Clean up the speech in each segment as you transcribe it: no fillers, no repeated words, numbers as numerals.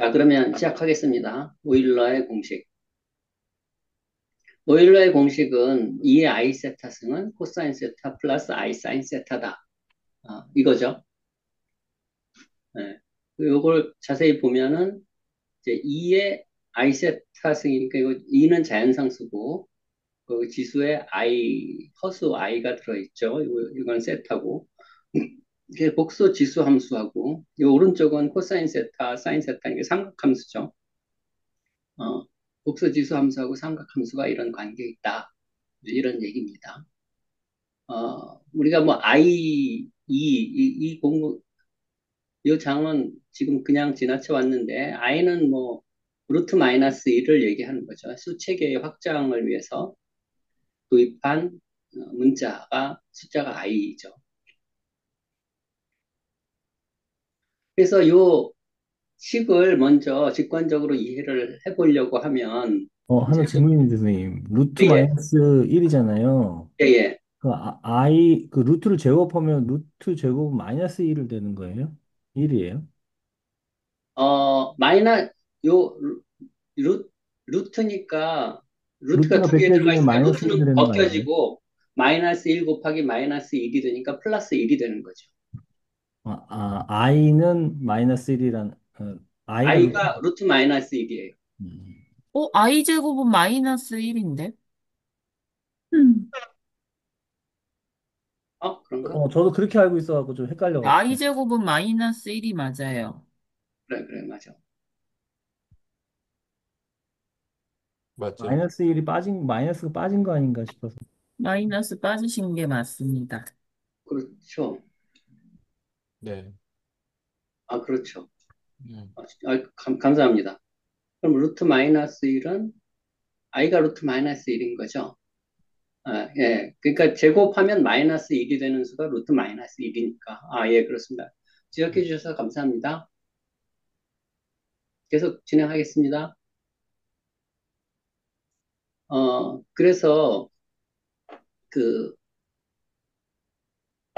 자, 그러면 시작하겠습니다. 오일러의 공식. 오일러의 공식은 2의 i 세타 승은 코사인 세타 플러스 i 사인 세타다. 이거죠. 네. 요걸 자세히 보면은 이제 2의 i 세타 승이니까 이거 2는 자연상수고 그 지수에 i 허수 i가 들어있죠. 이건 세타고 이게 복수 지수 함수하고 이 오른쪽은 코사인 세타, 사인 세타 이게 삼각함수죠. 어, 복수지수 함수하고 삼각함수가 이런 관계에 있다. 이런 얘기입니다. 우리가 뭐 이 공부, 이 장은 지금 그냥 지나쳐 왔는데, i는 뭐, 루트 마이너스 1을 얘기하는 거죠. 수체계의 확장을 위해서 도입한 문자가, 숫자가 i죠. 그래서 요 식을 먼저 직관적으로 이해를 해보려고 하면, 하나 이제, 질문인데, 선생님. 루트 예, 마이너스 1이잖아요. 예, 예. 그 루트를 제곱하면 루트 제곱은 마이너스 1을 되는 거예요? 1이에요? 마이너, 요, 루, 루트니까, 루트가 루트가 두 개 들어가 벗겨지면 있으니까 마이너스 1이 루트는 되는 거 아니에요? 벗겨지고, 마이너스 1 곱하기 마이너스 1이 되니까 플러스 1이 되는 거죠. i는 마이너스 1이란, i가 루트, i가 루트 마이너스 1이에요. 음. i제곱은 마이너스 1인데? 그런가? 저도 그렇게 알고 있어갖고 좀 헷갈려갖고. i제곱은 마이너스 1이 맞아요. 그래, 그래, 맞아. 맞죠? 마이너스 1이 마이너스가 빠진 거 아닌가 싶어서. 마이너스 빠지신 게 맞습니다. 그렇죠. 네. 그렇죠. 음. 감사합니다. 그럼 루트 마이너스 1은 i가 루트 마이너스 1인 거죠. 예. 그러니까 제곱하면 마이너스 1이 되는 수가 루트 마이너스 1이니까. 예, 그렇습니다. 지적해 주셔서 감사합니다. 계속 진행하겠습니다. 그래서 그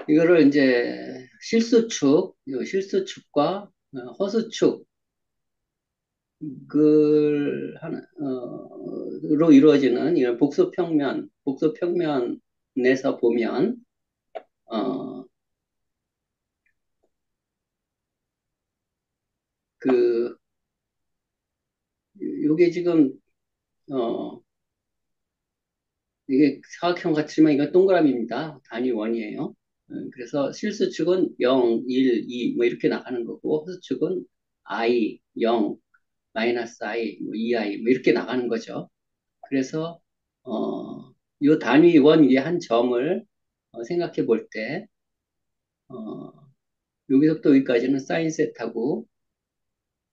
이거를 이제 실수축, 이 실수축과 허수축 그 하나 로 이루어지는 이런 복소평면에서 보면 어, 그 요게 지금 어, 이게 사각형 같지만 이건 동그라미입니다. 단위 원이에요. 그래서 실수축은 0, 1, 2 뭐 이렇게 나가는 거고 허수축은 i, 0, 마이너스 i, 뭐 2i 뭐 이렇게 나가는 거죠. 그래서 요 단위 원 위에 한 점을 생각해 볼 때, 어, 여기서부터 여기까지는 사인 세타고,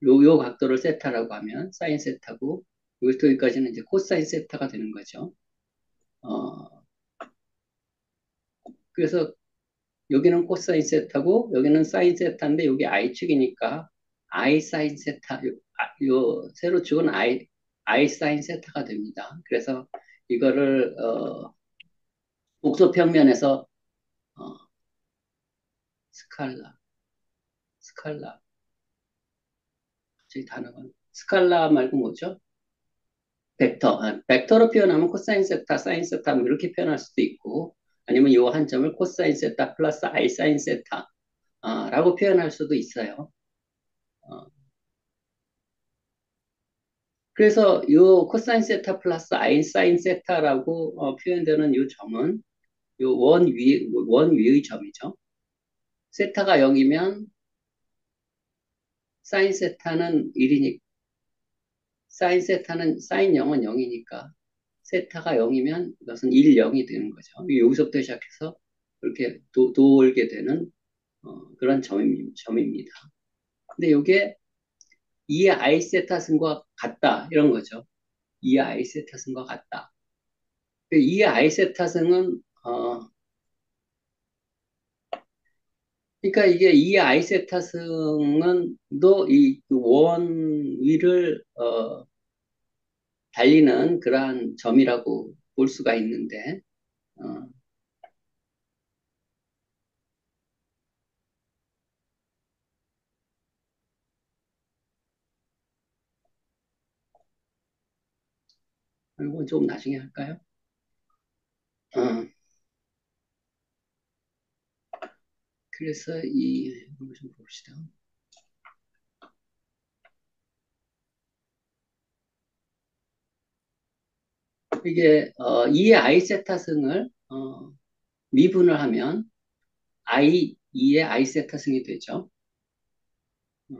요 각도를 세타라고 하면 사인 세타고, 여기서부터 여기까지는 이제 코사인 세타가 되는 거죠. 어, 그래서 여기는 코사인 세타고, 여기는 사인 세타인데, 여기 i축이니까 i 사인 세타, 요 세로축은 i 사인 세타가 됩니다. 그래서 이거를, 복소평면에서, 어, 스칼라, 스칼라, 갑자기 단어가, 스칼라 말고 뭐죠? 벡터. 벡터로 표현하면 코사인 세타, 사인 세타 뭐 이렇게 표현할 수도 있고 아니면 요 한 점을 코사인 세타 플러스 i 사인 세타 라고 표현할 수도 있어요. 어, 그래서 요 코사인 세타 플러스 i 사인 세타라고 표현되는 요 점은 요 원 위의 점이죠. 세타가 0이면 사인 세타는 1이니까 사인 세타는 사인 0은 0이니까 세타가 0이면 이것은 1, 0이 되는 거죠. 여기서부터 시작해서 이렇게 돌게 되는 그런 점입니다. 근데 이게 2의 i 세타 승과 같다 이런 거죠. 2의 i 세타 승과 같다. 2의 i 세타 승은 그러니까 이게 2의 i 세타 승은 또 이 원 위를 달리는 그러한 점이라고 볼 수가 있는데 어, 이건 좀 나중에 할까요? 어, 그래서 이걸 좀 봅시다. 이게 2의 i세타승을 미분을 하면 i 2의 i세타승이 되죠. 어,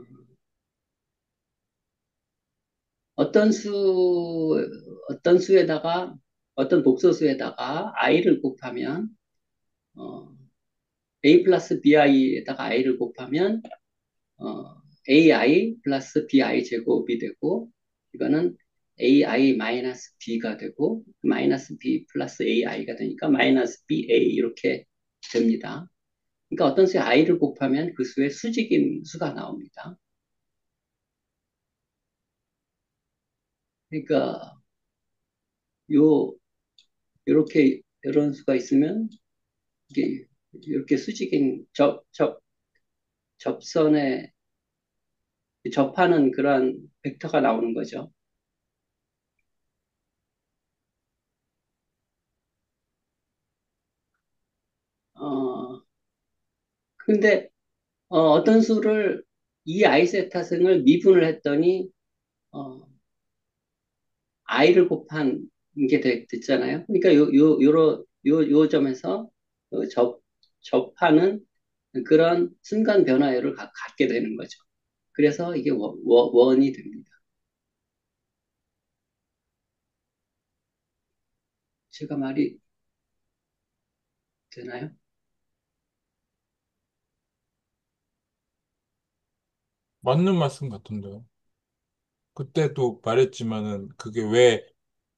어떤 수 어떤 수에다가 어떤 복소수에다가 i를 곱하면 어, a 플러스 bi에다가 i를 곱하면 ai 플러스 bi 제곱이 되고 이거는 ai 마이너스 b가 되고 마이너스 b 플러스 ai가 되니까 마이너스 ba 이렇게 됩니다. 그러니까 어떤 수에 i를 곱하면 그 수의 수직인 수가 나옵니다. 그러니까 요 이렇게 이런 수가 있으면 이게 이렇게 수직인 접선에 접하는 그런 벡터가 나오는 거죠. 어, 근데 어떤 수를 이 i세타승을 미분을 했더니 i를 곱한 게 됐잖아요. 그러니까 요 점에서 접하는 그런 순간 변화율을 갖게 되는 거죠. 그래서 이게 원이 됩니다. 제가 말이 되나요? 맞는 말씀 같은데요. 그때도 말했지만은 그게 왜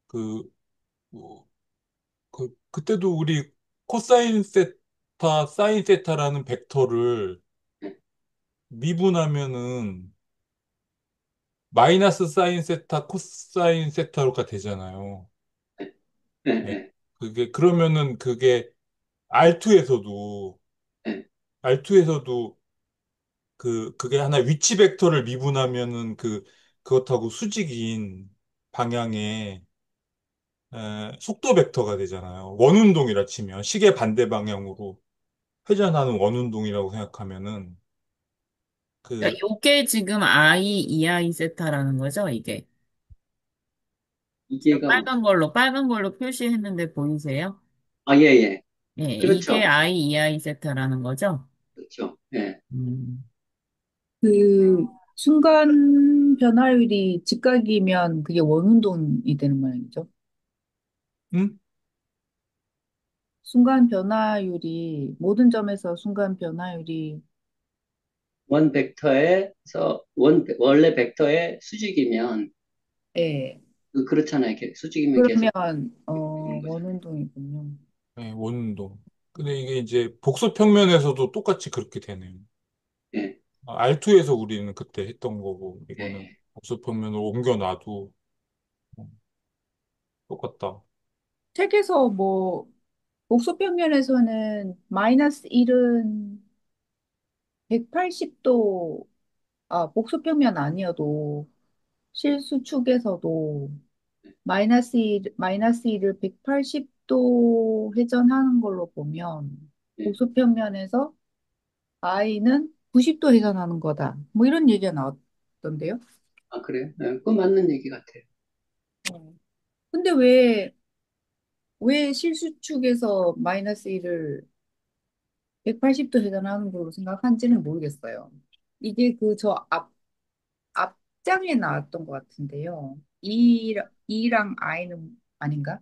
그, 어, 그때도 우리 코사인 세타, 사인 세타라는 벡터를 네, 미분하면은 마이너스 사인 세타, 코사인 세타로가 되잖아요. 네, 네. 네, 그러면은 그게 R2에서도, 네. R2에서도 그게 하나 위치 벡터를 미분하면은 그것하고 수직인 방향의 속도 벡터가 되잖아요. 원운동이라 치면 시계 반대 방향으로 회전하는 원운동이라고 생각하면은 그 그러니까 요게 지금 I, 2I 세타라는 거죠, 이게. 지금 이게가 빨간 걸로 표시했는데 보이세요? 예, 예. 예, 이게 그렇죠. I, 2I 세타라는 거죠? 그렇죠. 예. 음. 그 순간 변화율이 즉각이면 그게 원운동이 되는 모양이죠. 응? 순간 변화율이 모든 점에서 순간 변화율이 원 벡터에서 원래 벡터의 수직이면 예. 그렇잖아요. 수직이면 계속 그러면 되는 거죠. 원운동이군요. 네, 원운동. 근데 이게 이제 복소 평면에서도 똑같이 그렇게 되네요. 예, R2에서 우리는 그때 했던 거고 예, 이거는 예. 복소 평면으로 옮겨놔도 어, 똑같다. 책에서 뭐 복소평면에서는 마이너스 1은 180도 복소평면 아니어도 실수축에서도 마이너스 1을 180도 회전하는 걸로 보면 예. 복소평면에서 i는 90도 회전하는 거다. 뭐 이런 얘기가 나왔던데요. 아, 그래요? 예, 그건 맞는 얘기 같아요. 어. 근데 왜 실수축에서 마이너스 1을 180도 회전하는 걸로 생각한지는 모르겠어요. 이게 그 앞장에 나왔던 것 같은데요. E랑 I는 아닌가?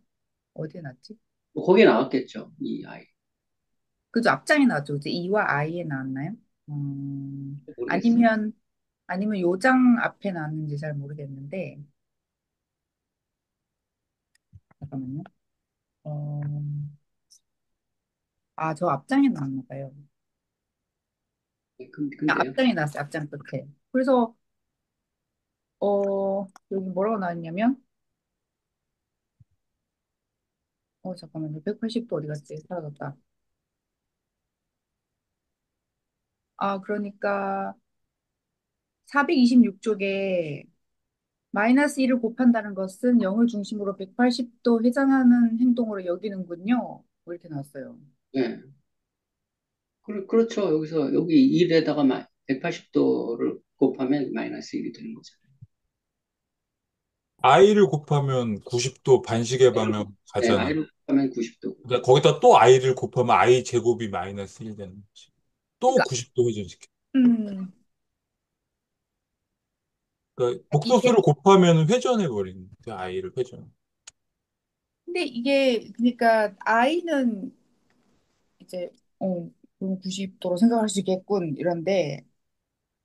어디에 났지? 뭐 거기에 나왔겠죠. 이 아이. 그죠? 앞장에 나왔죠. 그죠? E와 I에 나왔나요? 모르겠어요. 아니면 요장 앞에 나왔는지 잘 모르겠는데, 잠깐만요. 어, 저 앞장에 나왔나 봐요. 예, 근데요. 앞장에 나왔어요. 앞장 끝에. 그래서, 여기 뭐라고 나왔냐면, 잠깐만요. 180도 어디 갔지? 사라졌다. 그러니까 426쪽에 마이너스 1을 곱한다는 것은 0을 중심으로 180도 회전하는 행동으로 여기는군요. 뭐 이렇게 나왔어요. 예. 그렇죠. 여기 1에다가 180도를 곱하면 마이너스 1이 되는 거잖아요. i를 곱하면 90도 반시계 방향 네, 가잖아요. i를 곱하면 90도. 그러니까 거기다 또 i를 곱하면 i 제곱이 마이너스 1 되는 거지. 또 그러니까 90도 회전시켜. 음, 그러니까 이게 복소수를 곱하면 회전해 버리는 거야. i를 회전. 근데 이게 그러니까 i는 이제 그럼 90도로 생각할 수 있겠군 이런데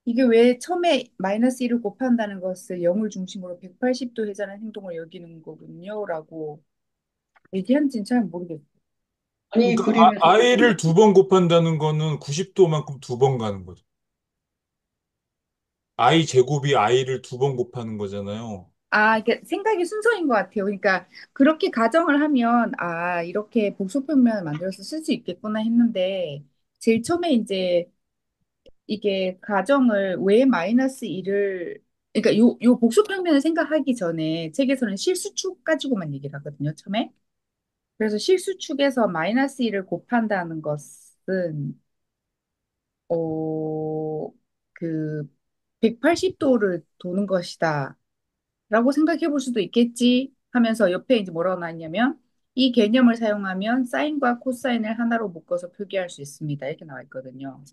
이게 왜 처음에 마이너스 1을 곱한다는 것을 0을 중심으로 180도 회전하는 행동을 여기는 거군요라고 얘기한지는 잘 모르겠어요. 아니, 그러니까 그림에서 보면, i를 두 번 곱한다는 거는 90도만큼 두 번 가는 거죠. i 제곱이 i를 두 번 곱하는 거잖아요. 이게 생각의 순서인 것 같아요. 그러니까 그렇게 가정을 하면 이렇게 복소평면을 만들어서 쓸 수 있겠구나 했는데 제일 처음에 이제 이게 가정을 왜 마이너스 1을 그러니까 요 복소평면을 생각하기 전에 책에서는 실수축 가지고만 얘기를 하거든요. 처음에. 그래서 실수축에서 마이너스 1을 곱한다는 것은 어, 그 180도를 도는 것이다. 라고 생각해 볼 수도 있겠지 하면서 옆에 이제 뭐라고 나왔냐면 이 개념을 사용하면 사인과 코사인을 하나로 묶어서 표기할 수 있습니다. 이렇게 나와 있거든요.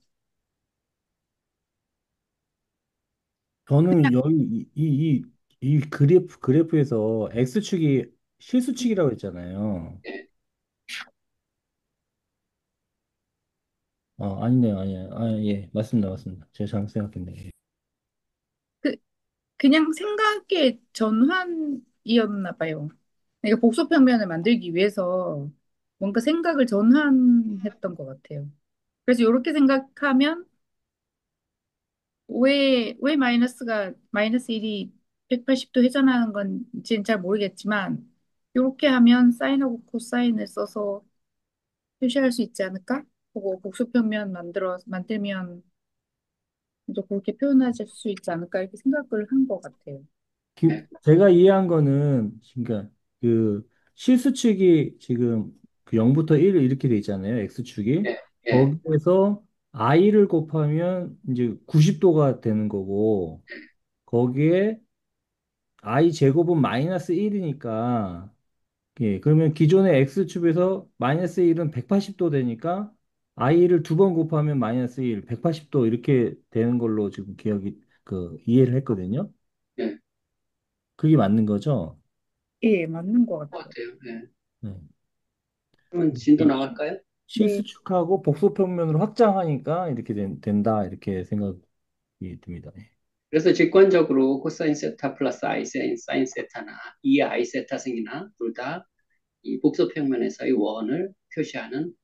저는 여기 이 그래프에서 X축이 실수축이라고 했잖아요. 예. 아니네요, 아니에요. 예, 맞습니다, 맞습니다. 제가 잘못 생각했네. 그, 그냥 생각의 전환이었나 봐요. 그러니까 복소평면을 만들기 위해서 뭔가 생각을 전환했던 것 같아요. 그래서 이렇게 생각하면 왜 마이너스 1이 180도 회전하는 건지는 잘 모르겠지만 이렇게 하면 사인하고 코사인을 써서 표시할 수 있지 않을까? 그거 복수평면 만들면 이제 그렇게 표현하실 수 있지 않을까 이렇게 생각을 한 것 같아요. 예, 제가 이해한 거는, 그러니까 그 실수축이 지금 그 0부터 1 이렇게 돼 있잖아요. X축이. 예, 예, 거기에서 i를 곱하면 이제 90도가 되는 거고, 거기에 i 제곱은 마이너스 1이니까, 예, 그러면 기존의 x축에서 마이너스 1은 180도 되니까 i를 두 번 곱하면 마이너스 1, 180도 이렇게 되는 걸로 지금 이해를 했거든요. 예, 그게 맞는 거죠? 예, 맞는 것 것 같아요. 같아요. 예. 네. 그러면 진도 나갈까요? 네, 실수축하고 복소평면으로 확장하니까 이렇게 된다 이렇게 생각이 듭니다. 예. 그래서 직관적으로 코사인 세타 플러스 i 사인 세타나 이 i 세타승이나 둘 다 이 복소평면에서의 원을 표시하는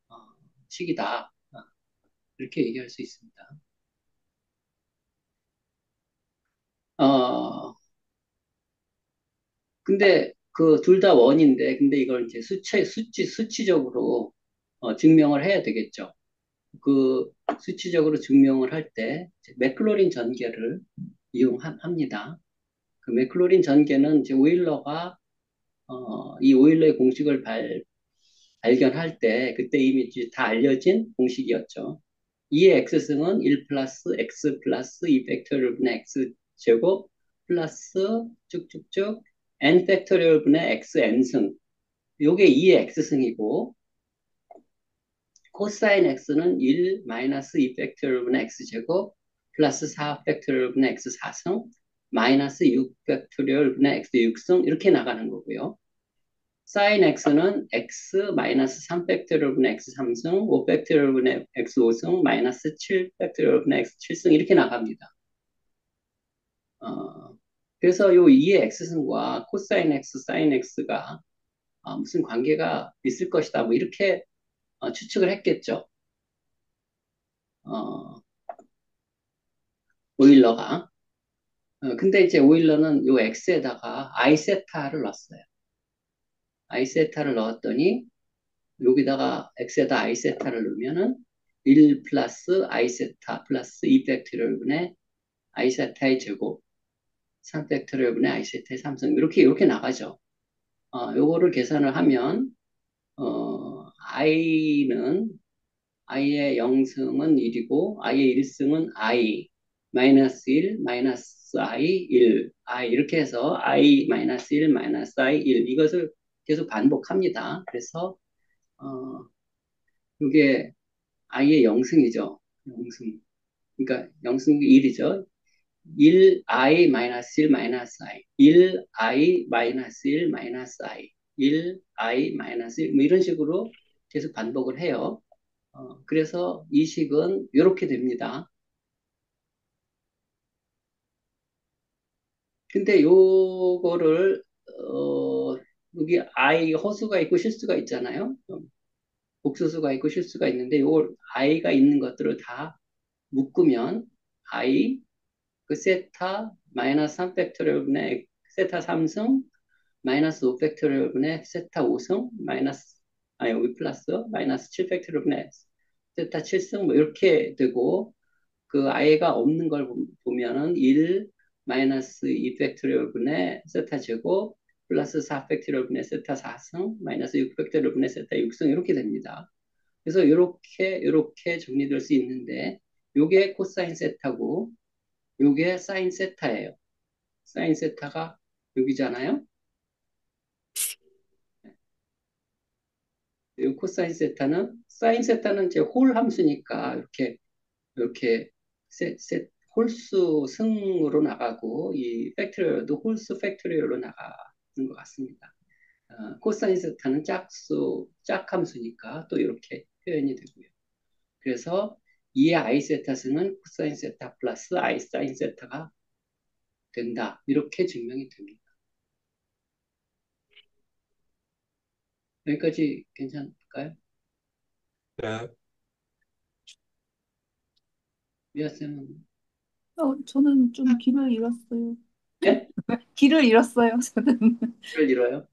어, 식이다. 이렇게 얘기할 수 있습니다. 어, 근데 그 둘 다 원인데, 근데 이걸 이제 수치적으로 증명을 해야 되겠죠. 그 수치적으로 증명을 할 때 맥클로린 전개를 이용합니다. 그 맥클로린 전개는 이제 오일러가 이 오일러의 공식을 발견할 때 그때 이미 이제 다 알려진 공식이었죠. 2의 x승은 1 플러스 x 플러스 2 팩토리얼 분의 x 제곱 플러스 쭉쭉쭉 n 팩토리얼 분의 x n승. 요게 2의 x승이고 코사인 x는 1 마이너스 2 팩토리얼 분의 x 제곱 플러스 4 팩토리얼 분의 x 4승 마이너스 6 팩토리얼 분의 x 6승 이렇게 나가는 거고요. 사인 x는 x 마이너스 3 팩토리얼 분의 x 3승 5 팩토리얼 분의 x 5승 마이너스 7 팩토리얼 분의 x 7승 이렇게 나갑니다. 어, 그래서 요 2의 x승과 코사인 x, 사인 x가 무슨 관계가 있을 것이다. 뭐 이렇게 추측을 했겠죠. 어, 오일러가. 근데 이제 오일러는 요 x에다가 i세타를 넣었어요. i세타를 넣었더니 여기다가 x에다 i세타를 넣으면은 1 플러스 i세타 플러스 2 팩토리얼 분의 i세타의 제곱 3팩토리얼 분의 I 세타의 3승. 이렇게 나가죠. 요거를 계산을 하면, i의 0승은 1이고, i의 1승은 i, 마이너스 1, 마이너스 i, 1, i, 이렇게 해서 i, 마이너스 1, 마이너스 i, 1, 이것을 계속 반복합니다. 그래서, 어, 이게 i의 0승이죠. 0승. 그러니까 0승이 1이죠. 1i 마이너스 1 마이너스 i, 1i 마이너스 1 마이너스 i, 1i 마이너스 1, 뭐 이런 식으로 계속 반복을 해요. 그래서 이 식은 이렇게 됩니다. 근데 요거를 여기 i 허수가 있고 실수가 있잖아요. 복수수가 있고 실수가 있는데 요걸 i가 있는 것들을 다 묶으면 i 그 세타 마이너스 3팩토리얼 분의 세타 3승 마이너스 5팩토리얼 분의 세타 5승 여기 플러스 마이너스 7팩토리얼 분의 세타 7승 뭐 이렇게 되고 그 i가 없는 걸 보면은 1 마이너스 2팩토리얼 분의 세타 제곱 플러스 4팩토리얼 분의 세타 4승 마이너스 6팩토리얼 분의 세타 6승 이렇게 됩니다. 그래서 이렇게 정리될 수 있는데 요게 코사인 세타고 요게 사인 세타예요. 사인 세타가 여기잖아요. 요 코사인 세타는 사인 세타는 이제 홀 함수니까 이렇게 홀수 승으로 나가고 이 팩토리얼도 홀수 팩토리얼로 나가는 것 같습니다. 코사인 세타는 짝함수니까 또 이렇게 표현이 되고요. 그래서 2의 i 세타승은 코사인 세타 플러스 i 사인 세타가 된다. 이렇게 증명이 됩니다. 여기까지 괜찮을까요? 네. 미아쌤은 저는 좀 길을 잃었어요. 네? 길을 잃었어요, 저는. 를 이뤄요?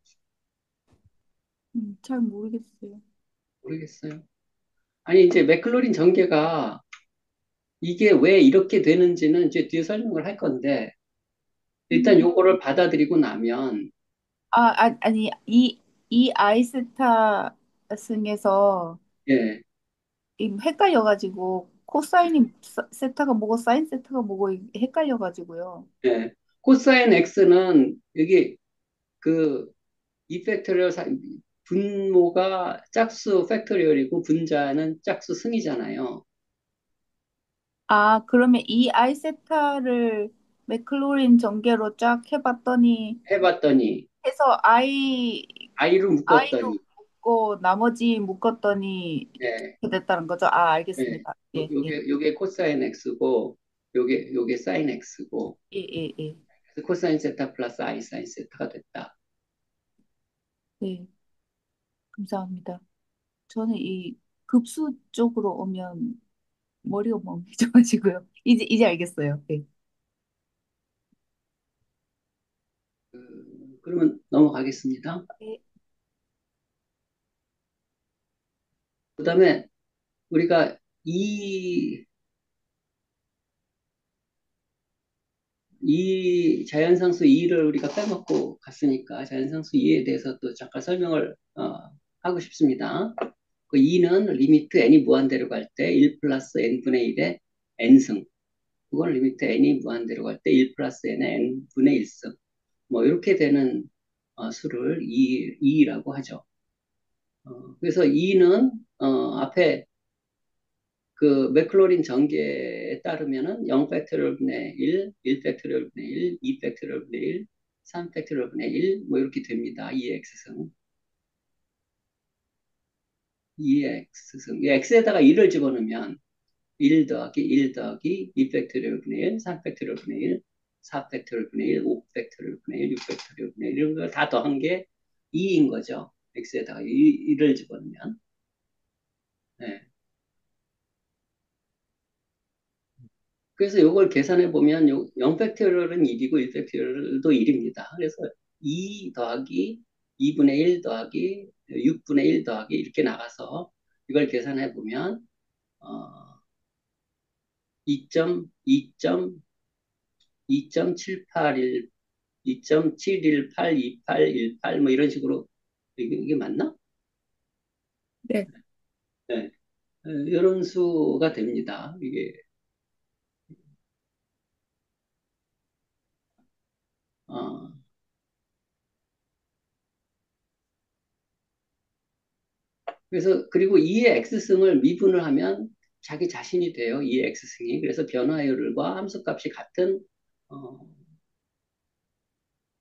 잘 모르겠어요. 모르겠어요. 아니 이제 맥클로린 전개가 이게 왜 이렇게 되는지는 이제 뒤에 설명을 할 건데 일단 음. 요거를 받아들이고 나면 아니, 이 아이스타 승에서 예, 헷갈려가지고, 코사인이 세타가 뭐고, 사인 세타가 뭐고, 헷갈려가지고요. 예. 코사인 x는 여기 그 이팩토리얼 분모가 짝수 팩토리얼이고 분자는 짝수 승이잖아요. 그러면 이 아이세타를 맥클로린 전개로 쫙 해봤더니, 해봤더니 해서 i로 I로 묶었더니 묶고, 나머지 묶었더니, 예, 이렇게 됐다는 거죠? 예. 알겠습니다. 예, 예, 요게 코사인 x고 요게 사인 x고 예, 예, 예. 그래서 코사인 세타 플러스 i 사인 세타가 됐다. 네, 감사합니다. 저는 이 급수 쪽으로 오면 머리가 멍해져가지고요. 이제 알겠어요. 네. 그러면 넘어가겠습니다. 네. 그다음에 우리가 이 자연상수 2를 우리가 빼먹고 갔으니까 자연상수 2에 대해서 또 잠깐 설명을 하고 싶습니다. 그 2는 리미트 n이 무한대로 갈 때 1 플러스 n분의 1의 n승. 그건 리미트 n이 무한대로 갈 때 1 플러스 n의 n분의 1승. 뭐 이렇게 되는 수를 2라고 하죠. 그래서 2는 앞에 그 맥클로린 전개에 따르면은 0 팩토리얼 분의 1, 1 팩토리얼 분의 1, 2 팩토리얼 분의 1, 3 팩토리얼 분의 1, 뭐 이렇게 됩니다. 2x승. 2x승. 이 x에다가 1을 집어넣으면 1 더하기 1 더하기 2 팩토리얼 분의 1, 3 팩토리얼 분의 1, 4 팩토리얼 분의 1, 5 팩토리얼 분의 1, 6 팩토리얼 분의 1 이런 걸 다 더한 게 2인 거죠. x에다가 1을 집어넣으면. 네. 그래서 이걸 계산해 보면 0팩토리얼은 1이고 1팩토리얼도 1입니다. 그래서 2 더하기 2분의 1 더하기 6분의 1 더하기 이렇게 나가서 이걸 계산해 보면 2.2. 2.781, 2.7182818 뭐 이런 식으로 이게 맞나? 네. 네. 이런 수가 됩니다. 이게 어, 그래서 그리고 이의 x승을 미분을 하면 자기 자신이 돼요. 이의 x승이. 그래서 변화율과 함수값이 같은 어,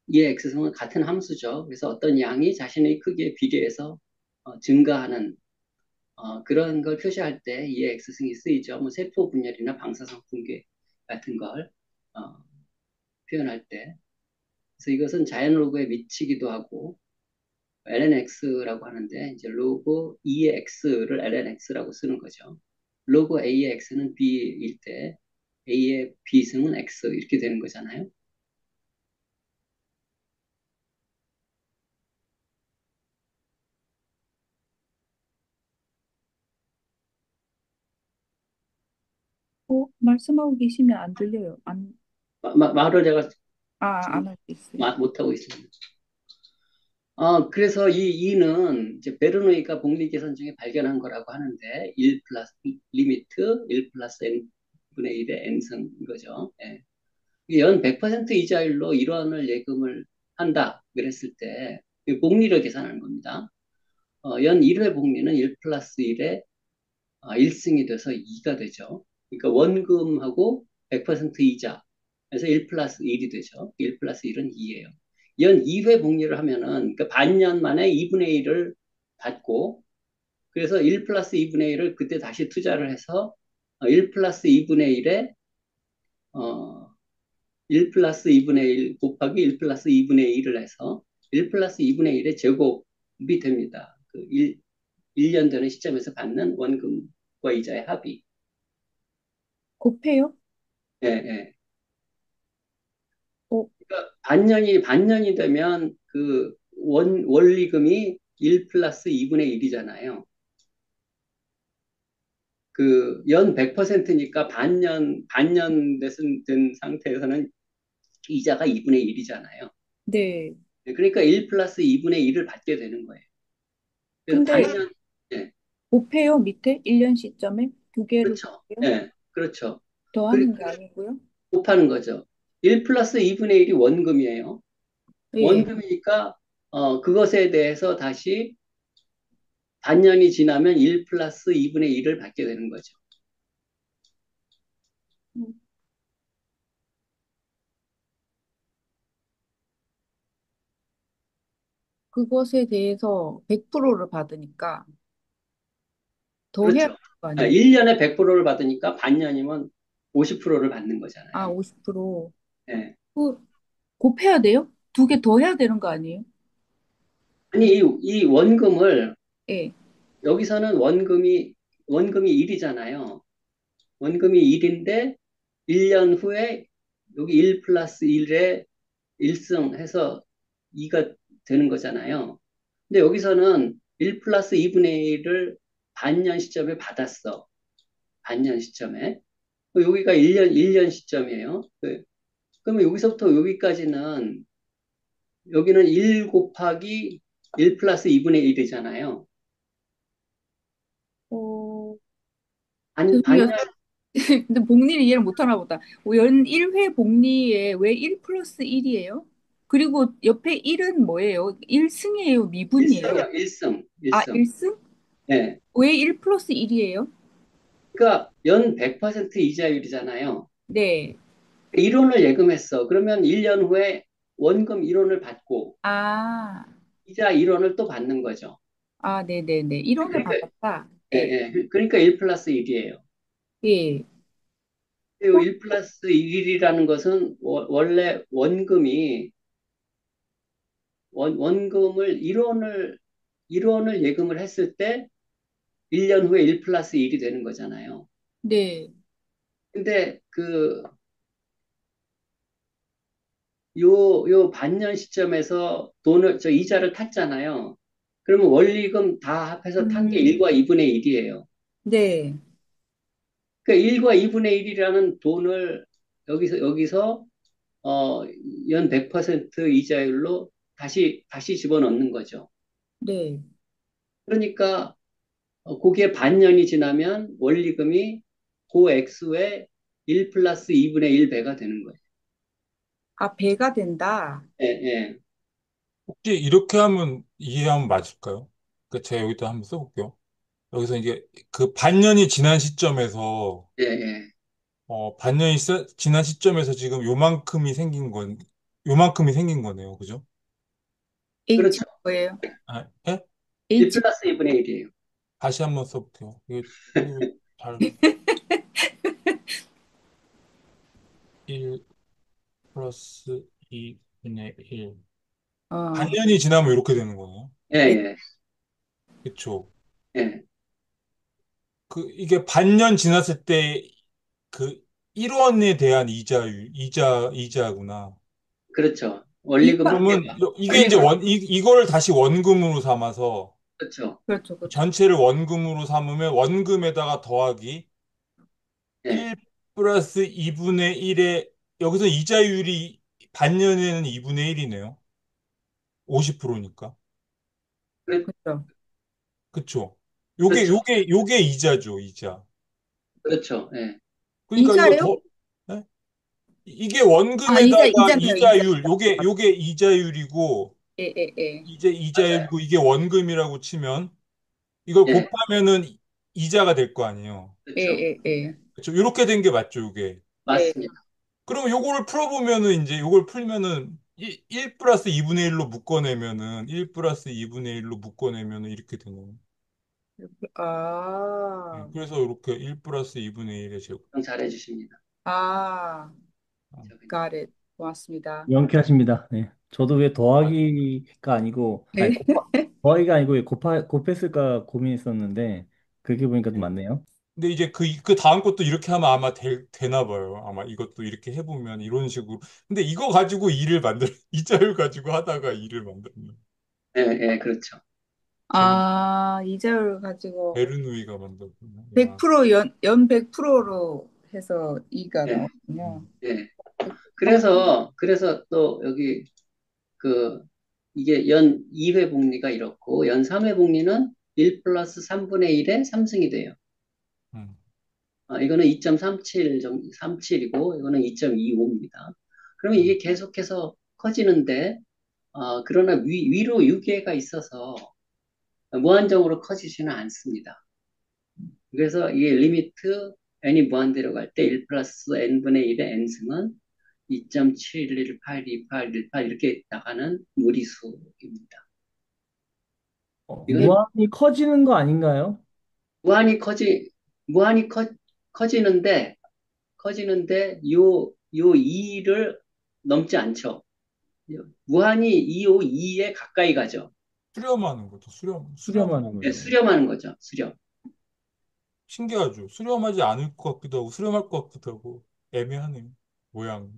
이의 x승은 같은 함수죠. 그래서 어떤 양이 자신의 크기에 비례해서 증가하는 그런 걸 표시할 때 이의 x승이 쓰이죠. 뭐 세포 분열이나 방사성 붕괴 같은 걸 어, 표현할 때. 그래서 이것은 자연 로그에 미치기도 하고 lnx라고 하는데 이제 로그 E의 x를 lnx라고 쓰는 거죠. 로그 A의 x는 b일 때 A의 b승은 x 이렇게 되는 거잖아요. 말씀하고 계시면 안 들려요. 말을 제가 안 지금 하고 있어요. 못하고 있습니다. 그래서 이 e는 이제 베르노이가 복리계산 중에 발견한 거라고 하는데 1 플러스 리미트 1 플러스 n분의 1의 n승인 거죠. 예. 연 100% 이자율로 1원을 예금을 한다 그랬을 때 복리를 계산하는 겁니다. 연 1회 복리는 1 플러스 1의 1승이 돼서 2가 되죠. 그러니까 원금하고 100% 이자. 그래서 1 플러스 1이 되죠. 1 플러스 1은 2예요. 연 2회 복리를 하면은, 그러니까 반년 만에 2분의 1을 받고, 그래서 1 플러스 2분의 1을 그때 다시 투자를 해서 1 플러스 2분의 1에, 어, 1 플러스 2분의 1 곱하기 1 플러스 2분의 1을 해서 1 플러스 2분의 1의 제곱이 됩니다. 그 1년 되는 시점에서 받는 원금과 이자의 합이. 곱해요? 예, 예. 어, 그러니까 반년이 되면 그 원리금이 1 플러스 2분의 1이잖아요. 그 연 100%니까 반년 된 상태에서는 이자가 2분의 1이잖아요. 네. 그러니까 1 플러스 2분의 1을 받게 되는 거예요. 그래서 근데 예, 곱해요? 밑에 1년 시점에 두 개를 그렇죠. 곱해요? 예, 그렇죠. 더하는 게 아니고요? 곱하는 거죠. 1 플러스 2분의 1이 원금이에요. 예. 원금이니까, 그것에 대해서 다시 반년이 지나면 1 플러스 2분의 1을 받게 되는 거죠. 음, 그것에 대해서 100%를 받으니까 더 해야 되는 그렇죠. 거 아니에요? 1년에 100%를 받으니까 반년이면 50%를 받는 아, 거잖아요. 50%. 예. 그 곱해야 돼요? 두 개 더 해야 되는 거 아니에요? 아니, 이 원금을, 예. 여기서는 원금이 1이잖아요. 원금이 1인데, 1년 후에 여기 1 플러스 1에 1승 해서 2가 되는 거잖아요. 근데 여기서는 1 플러스 2분의 1을 반년 시점에 받았어. 반년 시점에. 여기가 1년 시점이에요. 그러면 여기서부터 여기까지는, 여기는 1 곱하기 1 플러스 2분의 1이잖아요. 어, 죄송해요. 반년, 근데 복리를 이해를 못하나 보다. 연 1회 복리에 왜 1 플러스 1이에요? 그리고 옆에 1은 뭐예요? 1승이에요? 미분이에요? 1승이요, 1승, 아, 1승. 1승? 네. 왜 1 플러스 1이에요? 그러니까 연 100% 이자율이잖아요. 네. 1원을 예금했어. 그러면 1년 후에 원금 1원을 받고, 아, 이자 1원을 또 받는 거죠. 네네네. 1원을 그러니까, 받았다. 예, 예, 예. 그러니까 1 플러스 1이에요. 예. 그리고 1 플러스 1이라는 것은 원래 원금을 1원을 예금을 했을 때 1년 후에 1 플러스 1이 되는 거잖아요. 네. 근데 요 반년 시점에서 이자를 탔잖아요. 그러면 원리금 다 합해서 탄 게 음, 1과 2분의 1이에요. 네. 그러니까 1과 2분의 1이라는 돈을 여기서 어, 연 100% 이자율로 다시 집어넣는 거죠. 네. 그러니까 그게 반년이 지나면 원리금이 그 액수의 1 플러스 2분의 1 배가 되는 거예요. 아, 배가 된다. 예, 예, 혹시 이렇게 하면 이해하면 맞을까요? 그러니까 제가 여기다 한번 써볼게요. 여기서 이게 그 반년이 지난 시점에서 예, 예. 지난 시점에서 지금 요만큼이 생긴 거네요. 그죠? H 그렇죠. 뭐예요? 아, 예? 1 H. 플러스 2분의 1이에요. 다시 한번 써볼게요. 이게 잘, 1 플러스 2분의 1. 어, 반년이 지나면 이렇게 되는 거네요. 예, 네. 예, 그쵸? 예. 이게 반년 지났을 때 그 1원에 대한 이자구나. 그렇죠. 원리금 한 이파, 그러면 배가. 이게 이제 원리금, 이거를 다시 원금으로 삼아서 그렇죠. 그렇죠, 그렇죠. 전체를 원금으로 삼으면 원금에다가 더하기 예. 1 플러스 2분의 1에 여기서 이자율이 반년에는 2분의 1이네요. 50%니까. 그렇, 그렇죠. 그쵸? 요게, 그렇죠. 요게, 요게 이자죠, 이자. 그렇죠. 예. 그러니까 이거 이자요? 더, 네? 이게 아, 원금에다가 이자네요, 이자. 요게 이자율이고, 예, 예, 예. 이제 맞아요. 이자율이고, 이게 원금이라고 치면, 이걸 예. 곱하면은 이자가 될 거 아니에요. 예, 그렇죠. 예, 예. 그쵸? 이렇게 된 게 맞죠, 요게. 네. 맞습니다. 그럼 요거를 풀어보면은, 이제 요걸 풀면은, 1 플러스 2분의 1로 묶어내면은, 1 플러스 2분의 1로 묶어내면은 이렇게 되는. 예, 아, 그래서 이렇게 1 플러스 2분의 1의 제곱. 잘해 주십니다. 아, 어. got it. 고맙습니다. 명쾌하십니다. 네. 저도 왜 더하기가 아니고, 네. 더하기가 아니고 왜 곱했을까 고민했었는데, 그렇게 보니까 좀 맞네요. 근데 이제 그 다음 것도 이렇게 하면 아마 되나 봐요. 아마 이것도 이렇게 해보면 이런 식으로. 근데 이거 가지고 이자율 가지고 하다가 일을 만들면. 예, 예, 그렇죠. 아, 이자율 가지고 베르누이가 만들었구나. 야. 100% 연 100%로 해서 이가 예, 나오군요. 예. 그래서 또 여기 그 이게 연 2회 복리가 이렇고 연 3회 복리는 1 플러스 3분의 1의 3승이 돼요. 음. 이거는 2.37, 37이고 이거는 2.25입니다. 그러면 음. 이게 계속해서 커지는데 그러나 위로 유계가 있어서 무한정으로 커지지는 않습니다. 그래서 이게 리미트 n이 무한대로 갈 때 1 플러스 n분의 1의 n승은 2.7182818 이렇게 나가는 무리수입니다. 이거는 무한히 커지는 거 아닌가요? 무한히 커지, 무한히 커지는데, 요 2를 넘지 않죠. 무한히 2에 가까이 가죠. 수렴하는 거죠. 수렴. 수렴하는 예, 거죠. 수렴하는 거죠. 수렴. 신기하죠. 수렴하지 않을 것 같기도 하고, 수렴할 것 같기도 하고, 애매하네요. 모양.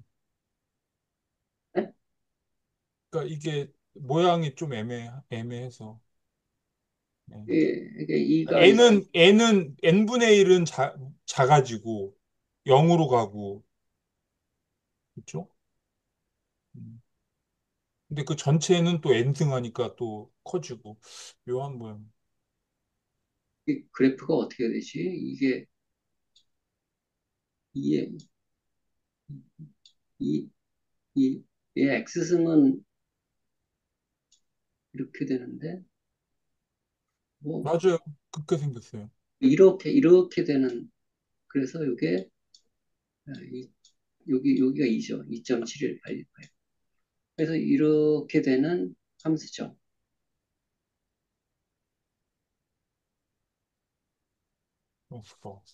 예? 그러니까 이게 모양이 좀 애매해서. 예. 이게 2가 n분의 1은 작아지고 0으로 가고 그렇죠? 음. 근데 그 전체는 또 n승하니까 또 커지고 묘한 모양. 이 그래프가 어떻게 되지? 이게 2에, 이, X승은 이렇게 되는데, 뭐, 맞아요. 그렇게 생겼어요. 이렇게 되는, 그래서 이게, 여기가 2죠. 2.7188. 그래서 이렇게 되는 함수죠.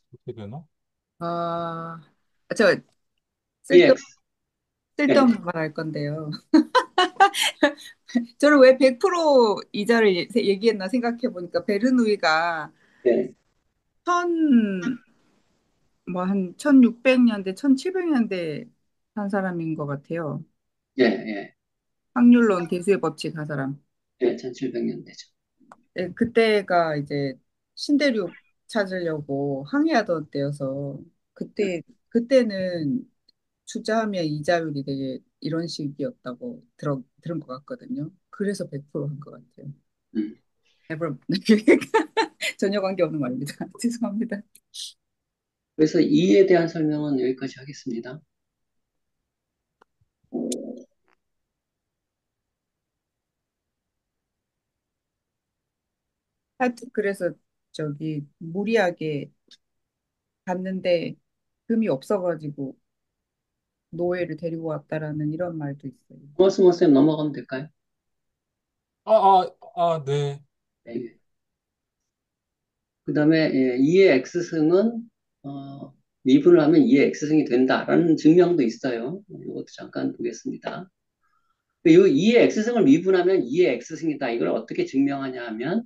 그렇게 되나? 아, 저 쓸데, EX. 예, 쓸데없는 말 할 건데요. 저는 왜 100% 이자를 얘기했나 생각해 보니까 베르누이가 예, 천, 뭐 한 1600년대, 1700년대 산 사람인 것 같아요. 예, 예. 확률론 대수의 법칙 한 사람. 예, 1700년대죠. 예, 그때가 이제 신대륙 찾으려고 항해하던 때여서 그때는 투자하면 이자율이 되게 이런 식이었다고 들은 것 같거든요. 그래서 100%한 것 같아요. 음. never 전혀 관계없는 말입니다. 죄송합니다. 그래서 이에 대한 설명은 여기까지 하겠습니다. 하여튼 그래서 저기 무리하게 갔는데 금이 없어가지고 노예를 데리고 왔다라는 이런 말도 있어요. 토마스 쌤 넘어가면 될까요? 네. 네. 그 다음에 2의 x승은 미분을 하면 2의 x승이 된다라는 증명도 있어요. 이것도 잠깐 보겠습니다. 이 2의 x승을 미분하면 2의 x승이다. 이걸 어떻게 증명하냐 하면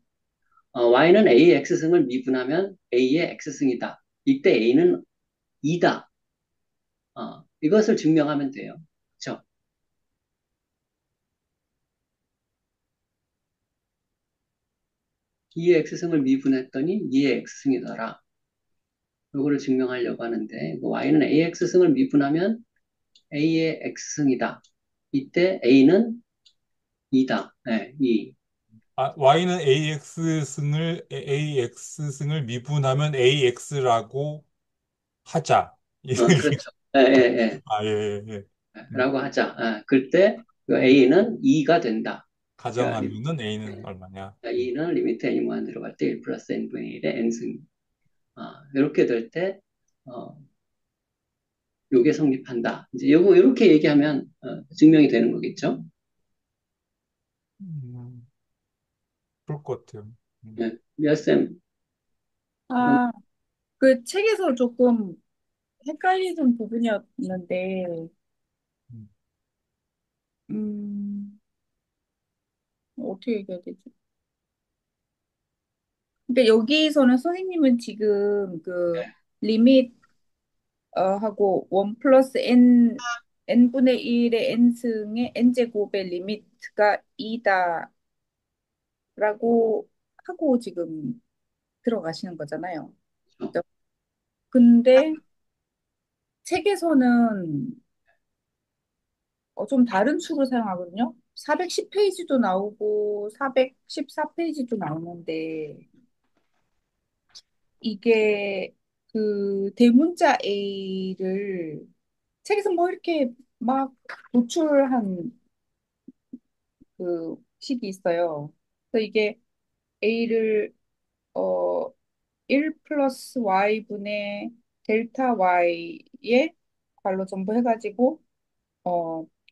y는 a의 x승을 미분하면 a의 x승이다. 이때 a는 2다. 이것을 증명하면 돼요. 그렇죠? 2의 x승을 미분했더니 2의 x승이더라. 이거를 증명하려고 하는데 y는 ax승을 미분하면 a의 x승이다. 이때 a는 2다. 네, 2. Y는 AX승을 미분하면 AX라고 하자. 그렇죠. 예, 예, 예. 예, 예, 예. 라고 하자. 그때 그 a는 2가 된다. 그러니까 가정하면은 A는 얼마냐? 2는 리미트 n이 무한대로 갈 때 1 플러스 n분의 1의 n승. 이렇게 될 때, 요게 성립한다. 이제 요거, 이렇게 얘기하면, 증명이 되는 거겠죠? 음, 그럴 것 같아요. 네. 미아쌤, 아, 그 책에서 조금 헷갈리는 부분이었는데, 음, 음, 어떻게 얘기해야 되지? 그러니까 여기서는 선생님은 지금 그 리밋 하고 1 플러스 n분의 1의 n승의 n제곱의 리미트가 2다라고 하고 지금 들어가시는 거잖아요. 그렇죠? 근데 책에서는 좀 다른 수를 사용하거든요. 410페이지도 나오고 414페이지도 나오는데 이게 그 대문자 A를 책에서 뭐 이렇게 막 도출한 그 식이 있어요. 그래서 이게 A를 어 1 플러스 Y분의 델타 Y의 괄호 전부 해가지고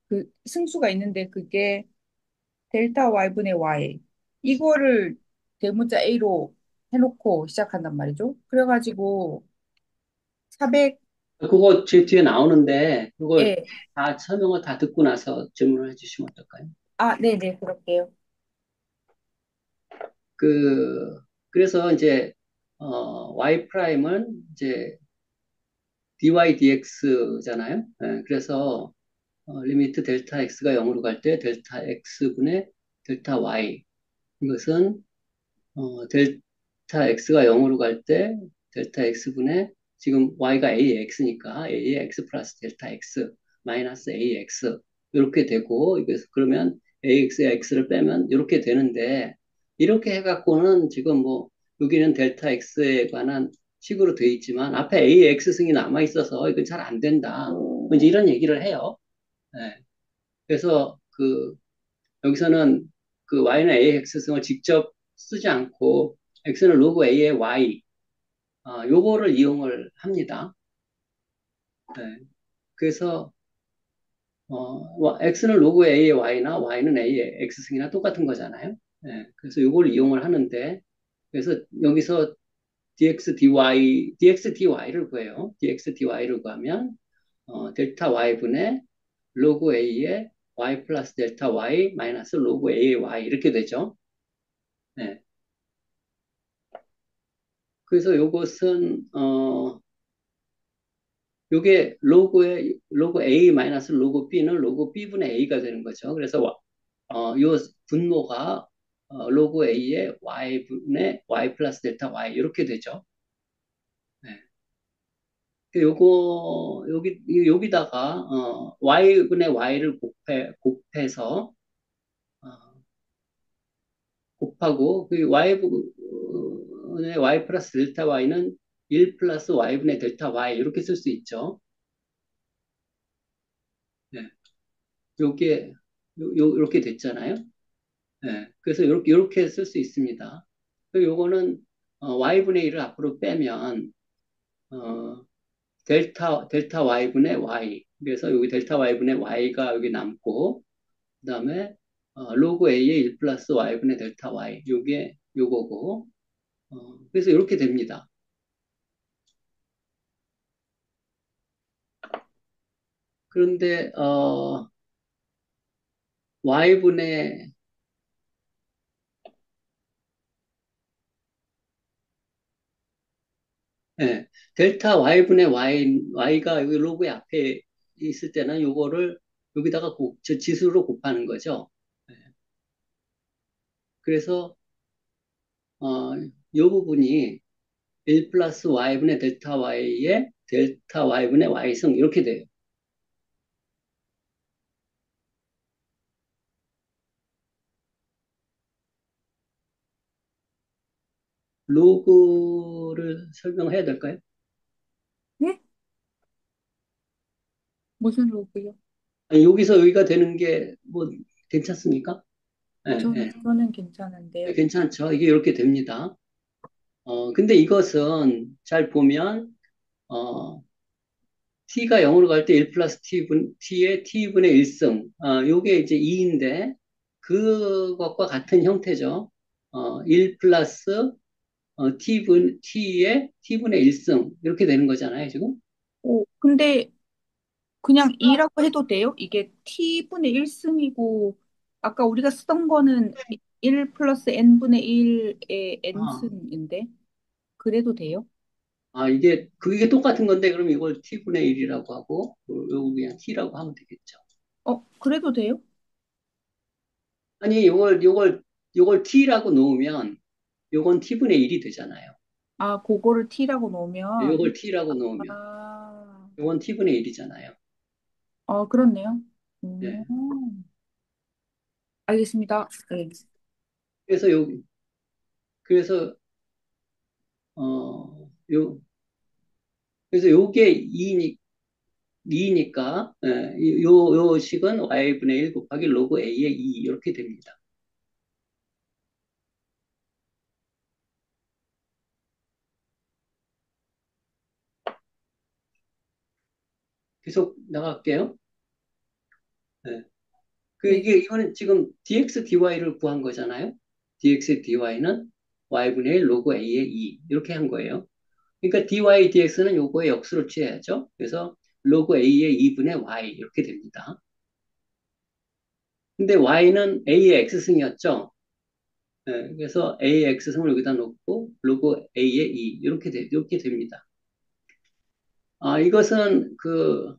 그 승수가 있는데 그게 델타 Y분의 Y 이거를 대문자 A로 해놓고 시작한단 말이죠. 그래가지고 400 그거 제 뒤에 나오는데, 그거 예. 다 설명을 다 듣고 나서 질문을 해주시면 어떨까요? 네네, 그럴게요. 그래서 이제, y 프라임은 이제 dy dx잖아요. 그래서, 리미트 델타 x가 0으로 갈 때 델타 x분의 델타 y. 이것은, 델타 x가 0으로 갈 때 델타 x분의 지금 y가 a의 x니까 a의 x 플러스 델타 x 마이너스 ax 이렇게 되고 이래서 그러면 ax의 x를 빼면 이렇게 되는데 이렇게 해갖고는 지금 뭐 여기는 델타 x에 관한 식으로 되어 있지만 앞에 ax 승이 남아 있어서 이건 잘 안 된다. 뭐 이제 이런 얘기를 해요. 예. 그래서 여기서는 그 y는 ax 승을 직접 쓰지 않고 x는 로그 a의 y 요거를 이용을 합니다. 네. 그래서 x는 로그 a의 y나 y는 a의 x승이나 똑같은 거잖아요. 네. 그래서 요걸 이용을 하는데 그래서 여기서 dx dy를 구해요. dx dy를 구하면 델타 y분의 로그 a의 y 플러스 델타 y 마이너스 로그 a의 y 이렇게 되죠. 네. 그래서 요것은 요게 로그 A 마이너스 로그 B는 로그 B분의 A가 되는 거죠. 그래서 요 분모가 로그 A의 Y분의 Y 플러스 델타 Y 이렇게 되죠. 네. 여기다가, y분의 y를 곱해서, 어, 곱하고, 그 y분의 y 플러스 델타 y는 1 플러스 y분의 델타 y, 이렇게 쓸 수 있죠. 네. 요게, 요렇게 됐잖아요. 네. 그래서 요렇게 쓸 수 있습니다. 그리고 요거는, y분의 1을 앞으로 빼면, 어, 델타 y분의 y. 그래서 여기 델타 y분의 y가 여기 남고, 그 다음에, 로그 a의 1 플러스 y분의 델타 y. 요게 요거고, 그래서 이렇게 됩니다. 그런데, y분의, 예, 델타 y분의 y가 여기 로그의 앞에 있을 때는 요거를 여기다가 저 지수로 곱하는 거죠. 예, 그래서, 요 부분이 1 플러스 y분의 델타 y의 델타 y분의 y승 이렇게 돼요. 로그를 설명해야 될까요? 네? 무슨 로그요? 아니, 여기서 여기가 되는 게 뭐 괜찮습니까? 예, 예. 저는 괜찮은데요. 괜찮죠. 이게 이렇게 됩니다. 근데 이것은 잘 보면, 어, t가 0으로 갈 때 1 플러스 t의 t분의 1승. 요게 이제 2인데, 그것과 같은 형태죠. 1 플러스, t의 t분의 1승. 이렇게 되는 거잖아요, 지금. 근데 그냥 2라고 해도 돼요? 이게 t분의 1승이고, 아까 우리가 쓰던 거는 1 플러스 n분의 1의 아, n승인데, 그래도 돼요? 그게 똑같은 건데, 그럼 이걸 t분의 1이라고 하고, 요거 그냥 t라고 하면 되겠죠. 그래도 돼요? 아니, 요걸 t라고 놓으면, 요건 t분의 1이 되잖아요. 아, 그거를 t라고 놓으면, 요걸 t라고 놓으면, 아, 요건 t분의 1이잖아요. 그렇네요. 예. 알겠습니다. 네. 그래서 그래서, 어, 요, 그래서 요게 2니까, 요 식은 y분의 1 곱하기 로그 a의 2, 이렇게 됩니다. 계속 나갈게요. 예. 네. 이거는 지금 dx dy를 구한 거잖아요. dx dy는 y분의 1 로그 a의 2, 이렇게 한 거예요. 그러니까 dy dx는 요거의 역수를 취해야죠. 그래서 로그 a의 2분의 y, 이렇게 됩니다. 근데 y는 a의 x승이었죠. 그래서 a의 x승을 여기다 놓고 로그 a의 2, 이렇게 됩니다. 이것은 그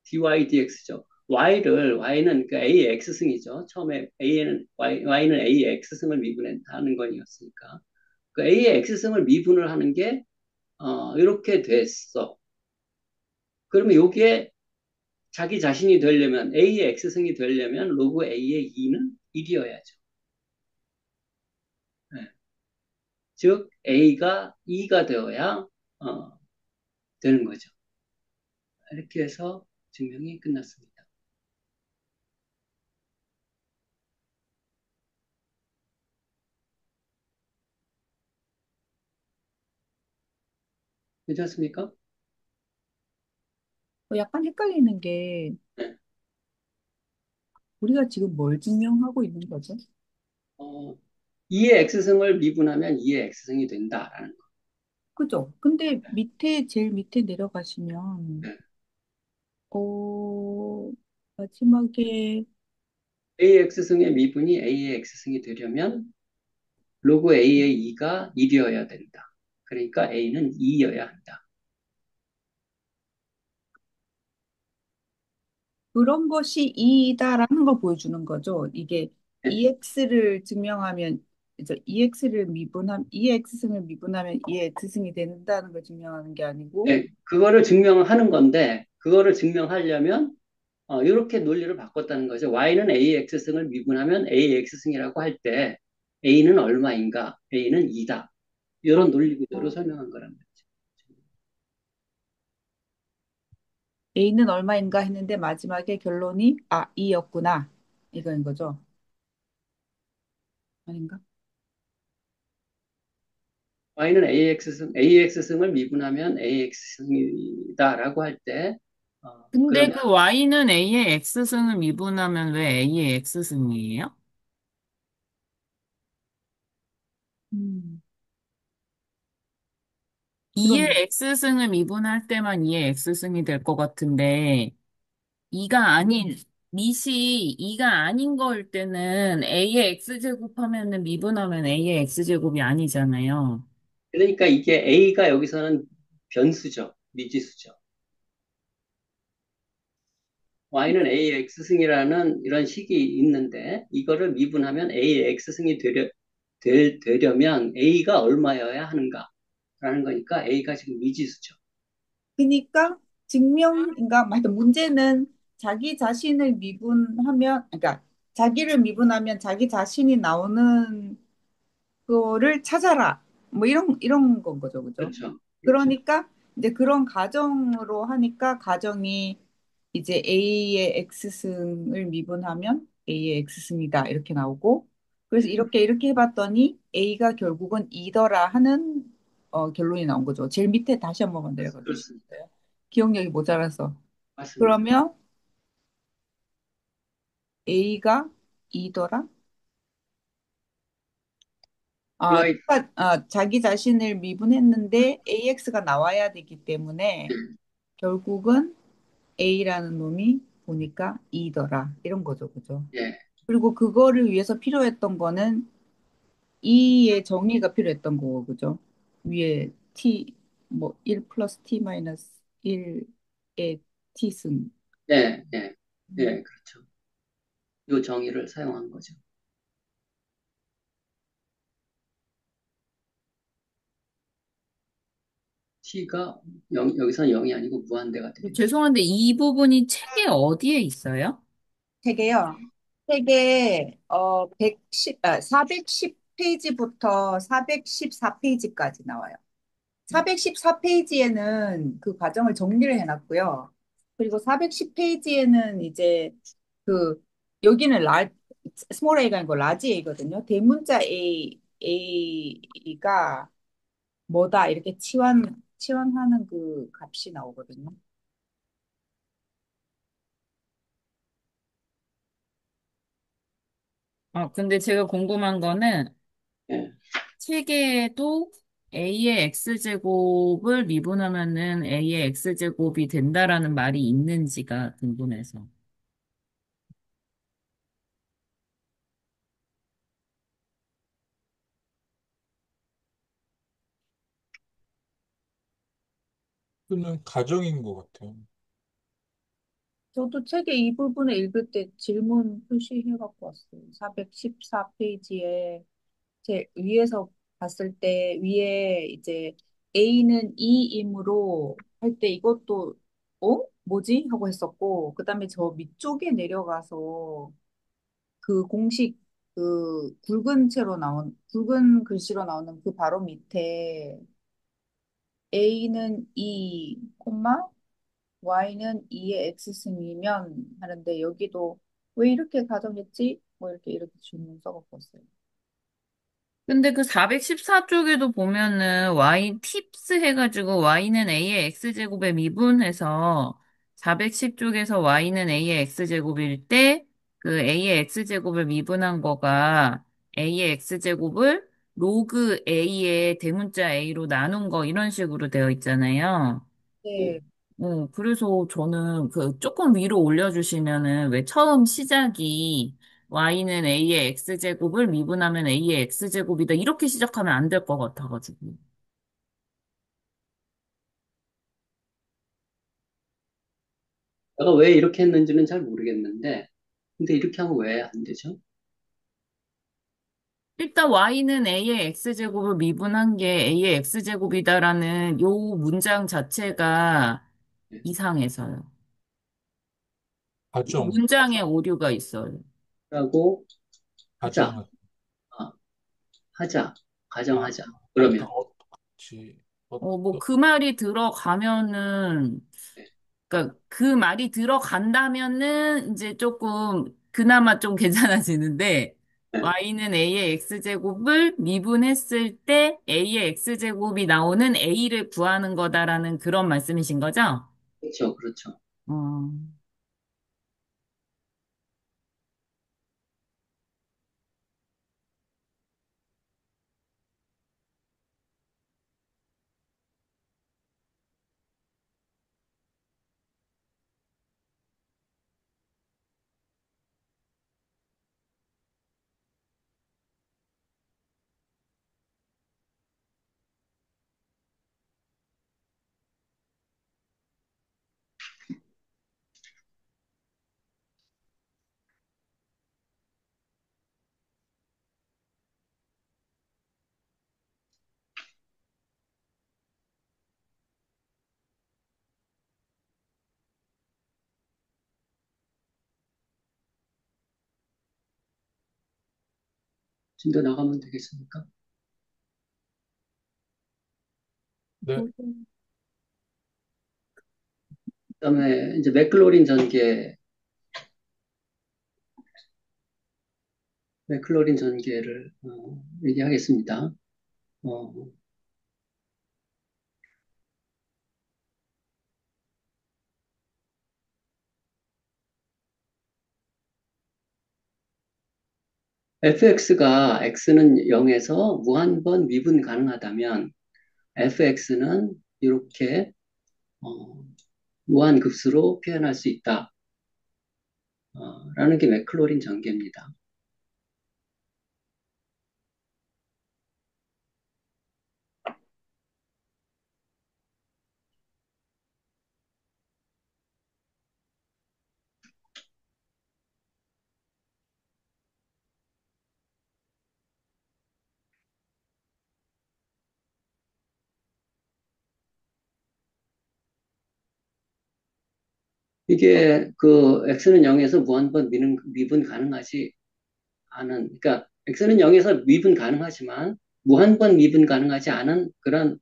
dy dx죠. y는 그 a의 x승이죠. 처음에 y는 a의 x승을 미분하는 거였으니까. 그 a의 x승을 미분을 하는 게, 이렇게 됐어. 그러면 요게 자기 자신이 되려면, a의 x승이 되려면 로그 a의 2는 1이어야죠. 즉, a가 2가 되어야, 되는 거죠. 이렇게 해서 증명이 끝났습니다. 괜찮습니까? 약간 헷갈리는 게, 네. 우리가 지금 뭘 증명하고 있는 거죠? 2의 x승을 미분하면 2의 x승이 된다라는 거. 그죠? 근데 제일 밑에 내려가시면, 네. 어, 마지막에, a의 x승의 미분이 a의 x승이 되려면 로그 a의 2가 1이어야 된다. 그러니까 a는 2여야 한다. 그런 것이 2다라는 걸 보여주는 거죠. 이게 네. EX를 증명하면 이제 EX를 미분함, EX승을 미분하면 EX승이 된다는 걸 증명하는 게 아니고, 네, 그거를 증명하는 건데, 그거를 증명하려면, 이렇게 논리를 바꿨다는 거죠. Y는 AX승을 미분하면 AX승이라고 할 때, A는 얼마인가? A는 2다. 아, 이런 논리 구조로 설명한 거란 말이죠. A는 얼마인가 했는데 마지막에 결론이, 아, E였구나. 이거인 거죠. 아닌가? Y는 AX승을 미분하면 AX승이다라고 할 때, 근데 그러면 그 y는 a의 x승을 미분하면 왜 a의 x승이에요? 음, 2의 그럼, x승을 미분할 때만 2의 x승이 될 것 같은데 2가 아닌 밑이 2가 아닌 거일 때는 a의 x제곱하면은 미분하면 a의 x제곱이 아니잖아요. 그러니까 이게 A가 여기서는 변수죠. 미지수죠. Y는 A의 X승이라는 이런 식이 있는데 이거를 미분하면 A의 X승이 되려면 A가 얼마여야 하는가라는 거니까 A가 지금 미지수죠. 그러니까 증명인가? 하여튼 문제는 자기 자신을 미분하면, 그러니까 자기를 미분하면 자기 자신이 나오는 그거를 찾아라. 뭐 이런 건 거죠, 그죠? 그렇죠. 그렇죠. 그러니까 이제 그런 가정으로 하니까 가정이 이제 A의 X승을 미분하면 A의 X승이다 이렇게 나오고 그래서 이렇게 해봤더니 A가 결국은 이더라 하는 결론이 나온 거죠. 제일 밑에 다시 한 번만 내려가 그렇습니다. 주시겠어요? 기억력이 모자라서. 맞습니다. 그러면 A가 이더라? Y, 자기 자신을 미분했는데 AX가 나와야 되기 때문에 결국은 A라는 놈이 보니까 E더라. 이런 거죠, 그죠? 예, 그리고 그거를 위해서 필요했던 거는 E의 정의가 필요했던 거고, 그죠? 위에 T, 뭐, 1 플러스 T 마이너스 1의 T승. 예, 예, 예, 그렇죠. 이 정의를 사용한 거죠. T가 여기서는 0이 아니고 무한대가 되겠죠. 죄송한데 이 부분이 책에 어디에 있어요? 책에요. 책에 410페이지부터 414페이지까지 나와요. 414페이지에는 그 과정을 정리를 해놨고요. 그리고 410페이지에는 이제 그 여기는 스몰 a가 아니고 라지 a거든요. 대문자 a가 뭐다 이렇게 치환하는 그 값이 나오거든요. 근데 제가 궁금한 거는 예. 책에도 a의 x제곱을 미분하면은 a의 x제곱이 된다라는 말이 있는지가 궁금해서. 그는 가정인 것 같아요. 저도 책의 이 부분을 읽을 때 질문 표시해 갖고 왔어요. 414페이지에 제 위에서 봤을 때 위에 이제 A는 2이므로 할 때 이것도 뭐지? 하고 했었고 그다음에 저 밑쪽에 내려가서 그 공식 그 굵은 글씨로 나오는 그 바로 밑에 A는 2, Y는 2의 X승이면 하는데 여기도 왜 이렇게 가정했지? 뭐 이렇게 질문 써갖고 왔어요. 근데 그 414쪽에도 보면은 y 팁스 해가지고 y는 a의 x제곱에 미분해서 410쪽에서 y는 a의 x제곱일 때 그 a의 x제곱을 미분한 거가 a의 x제곱을 로그 a의 대문자 a로 나눈 거 이런 식으로 되어 있잖아요. 예. 네, 그래서 저는 그 조금 위로 올려주시면은 왜 처음 시작이 y는 a의 x제곱을 미분하면 a의 x제곱이다. 이렇게 시작하면 안 될 것 같아가지고. 내가 왜 이렇게 했는지는 잘 모르겠는데, 근데 이렇게 하면 왜 안 되죠? 일단 y는 a의 x제곱을 미분한 게 a의 x제곱이다라는 요 문장 자체가 네. 이상해서요. 이 가정, 문장에 오류가 있어요. 라고 하자. 가정, 아, 하자. 아, 가정하자. 그러니까 그러면. 어떻지, 뭐 그 말이 들어가면은, 네. 그러니까 그 말이 들어간다면은 이제 조금 그나마 좀 괜찮아지는데, 네. y는 a의 x제곱을 미분했을 때 a의 x제곱이 나오는 a를 구하는 거다라는 그런 말씀이신 거죠? 그렇죠. 그렇죠. 어, 좀 더 나가면 되겠습니까? 네, 그다음에 이제 맥클로린 전개, 맥클로린 전개를 얘기하겠습니다. 어, fx가 x는 0에서 무한번 미분 가능하다면 fx는 이렇게 무한급수로 표현할 수 있다. 라는 게 맥클로린 전개입니다. 이게 그 x는 0에서 무한번 미분 가능하지 않은, 그러니까 x는 0에서 미분 가능하지만 무한번 미분 가능하지 않은 그런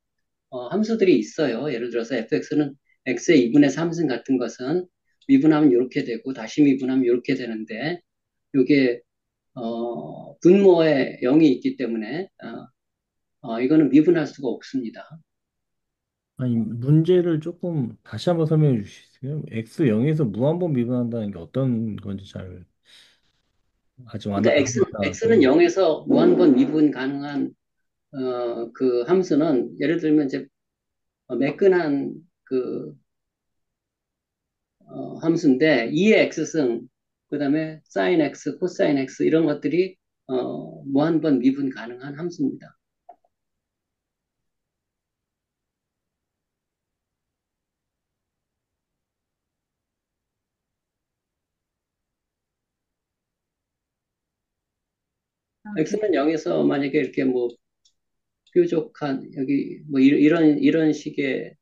함수들이 있어요. 예를 들어서 fx는 x의 2분의 3승 같은 것은 미분하면 이렇게 되고 다시 미분하면 이렇게 되는데 이게 분모에 0이 있기 때문에 이거는 미분할 수가 없습니다. 아니, 문제를 조금 다시 한번 설명해 주시겠어요? x 0에서 무한번 미분한다는 게 어떤 건지 잘 아직 그러니까 안 와닿아서. x는 0에서 무한번 미분 가능한 그 함수는 예를 들면 이제 매끈한 그 함수인데 2의 x승 그다음에 sin x, 코사인 x 이런 것들이 무한번 미분 가능한 함수입니다. x는 0에서 만약에 이렇게 뭐 뾰족한 여기 뭐 이런 식의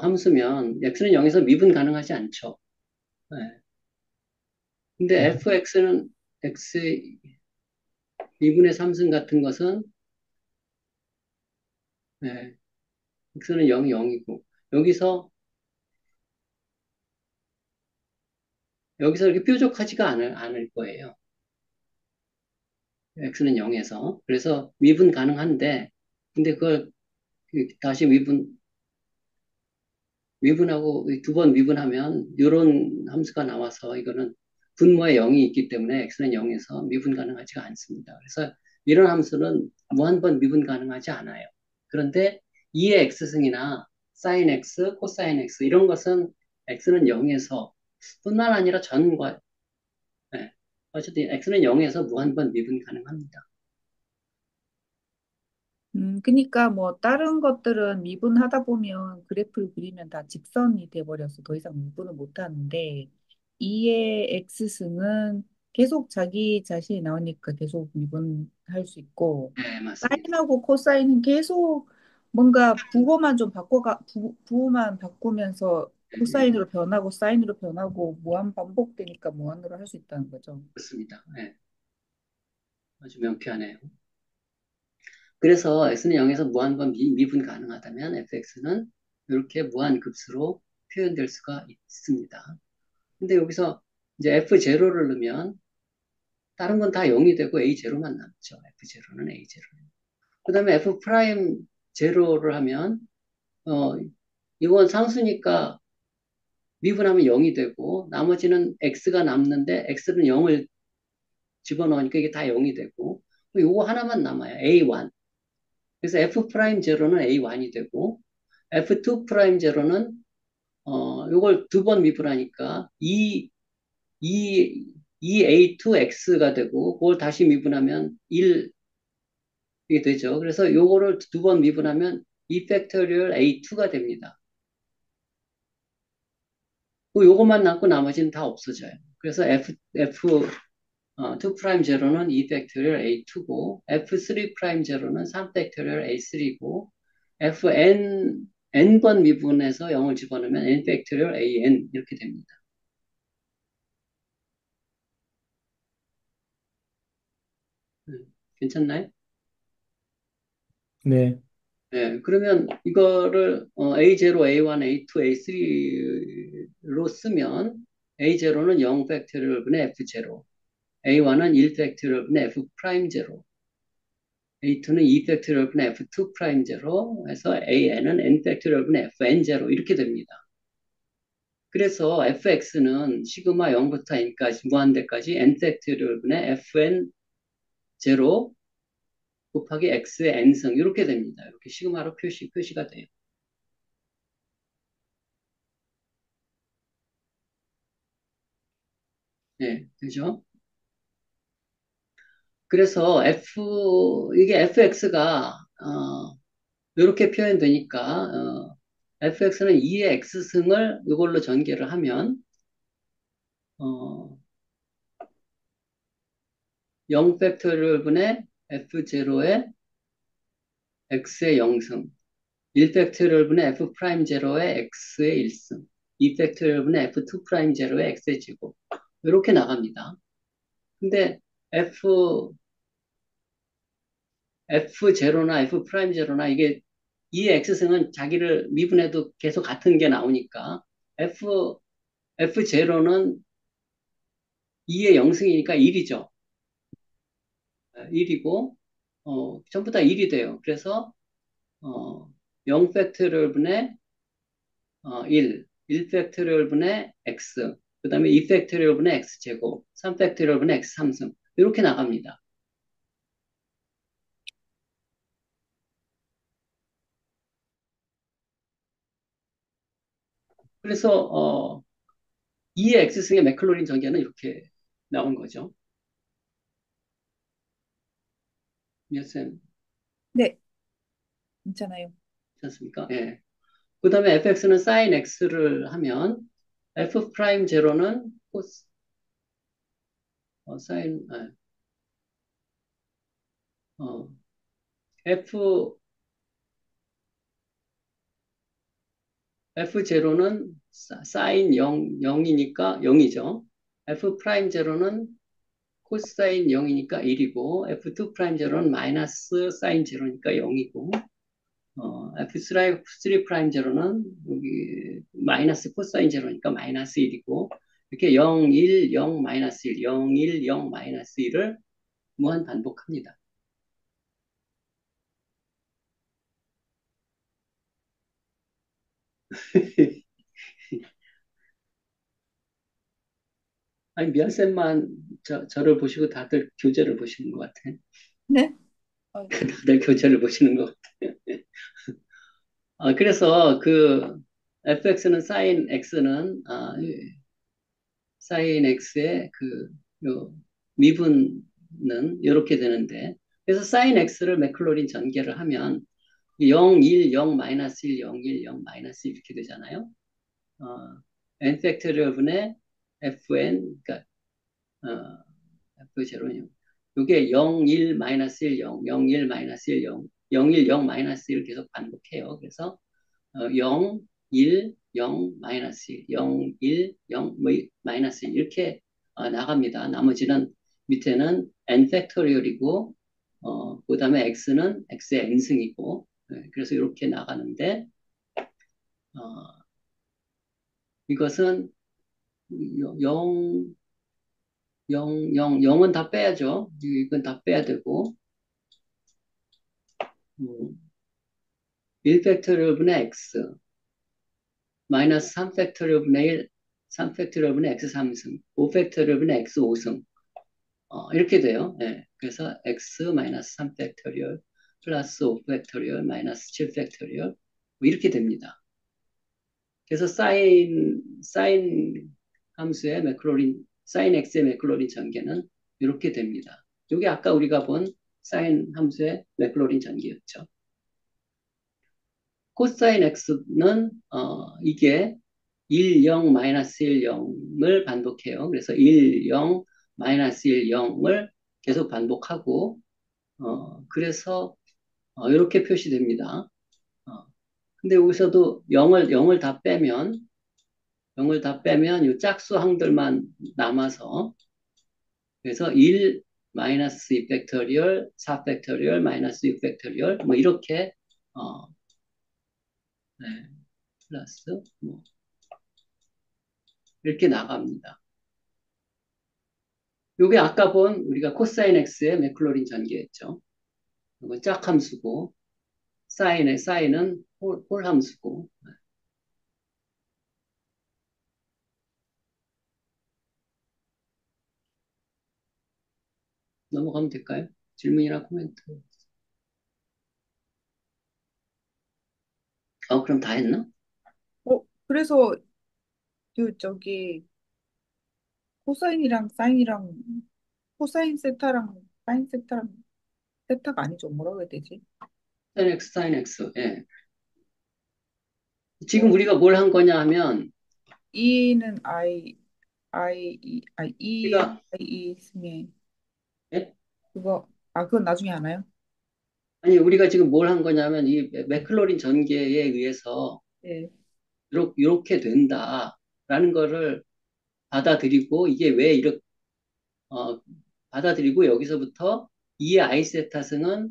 함수면 x는 0에서 미분 가능하지 않죠. 네. 근데 fx는 x의 2분의 3승 같은 것은 네, x는 0이 0이고 여기서 이렇게 뾰족하지가 않을 거예요. x는 0에서 그래서 미분 가능한데 근데 그걸 다시 미분하고 두 번 미분하면 이런 함수가 나와서 이거는 분모에 0이 있기 때문에 x는 0에서 미분 가능하지가 않습니다. 그래서 이런 함수는 무한번 미분 가능하지 않아요. 그런데 2의 x승이나 sin x, 코사인 x 이런 것은 x는 0에서 뿐만 아니라 전과 네. 어쨌든 x는 0에서 무한번 미분 가능합니다. 그러니까 뭐 다른 것들은 미분하다 보면 그래프를 그리면 다 직선이 돼버려서 더 이상 미분을 못 하는데 2의 x승은 계속 자기 자신이 나오니까 계속 미분할 수 있고, 네, 맞습니다. 사인하고 코사인은 계속 뭔가 부호만 바꾸면서 네, 네, 코사인으로 변하고 사인으로 변하고 무한 반복되니까 무한으로 할 수 있다는 거죠. 그렇습니다. 네, 아주 명쾌하네요. 그래서 x는 0에서 무한번 미분 가능하다면 fx는 이렇게 무한급수로 표현될 수가 있습니다. 근데 여기서 이제 f0를 넣으면 다른 건 다 0이 되고 a0만 남죠. f0는 a0. 그 다음에 f 프라임 제로를 하면 이건 상수니까 미분하면 0이 되고 나머지는 x가 남는데 x는 0을 집어넣으니까 이게 다 0이 되고 요거 하나만 남아요. a1. 그래서 f 프라임 제로는 a1이 되고 f2 프라임 제로는 요걸 두 번 미분하니까 2a2x가 되고 그걸 다시 미분하면 1 이게 되죠. 그래서 요거를 두 번 미분하면 2 팩토리얼 a2가 됩니다. 요것만 남고 나머지는 다 없어져요. 그래서 F2 프라임 제로는 2 팩토리얼 A2고, F3 프라임 제로는 3 팩토리얼 A3고, n번 미분해서 0을 집어넣으면 n 팩토리얼 AN 이렇게 됩니다. 괜찮나요? 네. 네, 그러면 이거를 A0, A1, A2, A3로 쓰면 A0는 0 팩토리얼 분의 F0, A1은 1 팩토리얼 분의 F 프라임 제로, A2는 2 팩토리얼 분의 F2 프라임 제로 해서 AN은 N 팩토리얼 분의 FN 제로 이렇게 됩니다. 그래서 fx는 시그마 0부터 n까지 무한대까지 n 팩토리얼 분의 FN 제로 곱하기 x의 n승 이렇게 됩니다. 이렇게 시그마로 표시가 돼요. 네, 되죠? 그래서 이게 fx가 이렇게 표현되니까 fx는 2의 x승을 이걸로 전개를 하면 0 팩토리얼 분의 f0의 x의 0승, 1 팩토리얼 분의 f 프라임 제로의 x의 1승, 2 팩토리얼 분의 f2 프라임 제로의 x의 제곱 이렇게 나갑니다. 근데 f0나 f 프라임 제로나 이게 2의 x승은 자기를 미분해도 계속 같은 게 나오니까 f0는 2의 0승이니까 1이죠. 1이고 전부 다 1이 돼요. 그래서 0 팩토리얼 분의 1 팩토리얼 분의 x, 그 다음에 2 팩토리얼 분의 x 제곱, 3 팩토리얼 분의 x 3승 이렇게 나갑니다. 그래서 2의 x승의 맥클로린 전개는 이렇게 나온 거죠. 쌤, 네, 괜찮아요. 괜찮습니까? 예. 그 다음에 fx는 sin x를 하면 f 프라임 제로는 코스, sin, f, f0는 sin 0이니까 0이죠. f 프라임 제로는 코사인 0이니까 1이고, f2 프라임 제로는 마이너스 사인 제로니까 0이고, f3 프라임 제로는 여기 마이너스 코사인 제로니까 마이너스 1이고, 이렇게 0, 1, 0, 마이너스 1, 0, 1, 0, 마이너스 1을 무한 반복합니다. 아니, 미아쌤만 저를 보시고 다들 교재를 보시는 것 같아. 네? 어, 다들 교재를 보시는 것 같아. 그래서 fx는 sin x는, sin x의 요 미분은 이렇게 되는데, 그래서 sin x를 맥클로린 전개를 하면 0, 1, 0, 마이너스 1, 0, 1, 0, 마이너스 1 이렇게 되잖아요. n 팩토리얼 분의 fn, 그러니까 그 제로는 요게 0, 1, 마이너스 1, 0, 0, 1, 마이너스 1, 0, 0, 1, 0, 마이너스 1 계속 반복해요. 그래서 0, 1, 0, 마이너스 1, 0, 1, 0, 뭐, 마이너스 1 이렇게 나갑니다. 나머지는 밑에는 n 팩토리얼이고 그 다음에 x는 x의 n승이고 그래서 이렇게 나가는데 어, 이것은 0, 0, 0, 0은 다 빼야죠. 이건 다 빼야 되고 1 팩토리얼분의 x 마이너스 3 팩토리얼분의 1, 3 팩토리얼분의 x 3승, 5 팩토리얼분의 x 5승 이렇게 돼요. 예. 그래서 x 마이너스 3 팩토리얼 플러스 5 팩토리얼 마이너스 7 팩토리얼 뭐 이렇게 됩니다. 그래서 사인 함수의 매클로린 사인 x의 매클로린 전개는 이렇게 됩니다. 이게 아까 우리가 본 사인 함수의 매클로린 전개였죠. 코사인 x는 이게 1, 0, 마이너스 1, 0을 반복해요. 그래서 1, 0, 마이너스 1, 0을 계속 반복하고 그래서 이렇게 표시됩니다. 근데 여기서도 0을 다 빼면 0을 다 빼면 이 짝수 항들만 남아서 그래서 1 마이너스 2 팩토리얼 4 팩토리얼 마이너스 6 팩토리얼 뭐 이렇게 네, 플러스 뭐 이렇게 나갑니다. 요게 아까 본 우리가 코사인 x의 매클로린 전개였죠. 이건 짝함수고 사인은 홀함수고 넘어가면 될까요? 질문이나 코멘트. 그럼 다 했나? 그래서 저기 코사인이랑 사인이랑 코사인 세타랑 사인 세타랑 세타가 아니죠. 뭐라고 해야 되지? 사인 x, 사인 x. 예. 지금 뭐 우리가 뭘 한 거냐 하면 E는 E, 우리가 I, E 승에 예? 그건 나중에 하나요? 아니 우리가 지금 뭘 한 거냐면 이 매클로린 전개에 의해서 예. 이렇게 된다라는 거를 받아들이고 이게 왜 이렇게 받아들이고 여기서부터 이 아이세타승은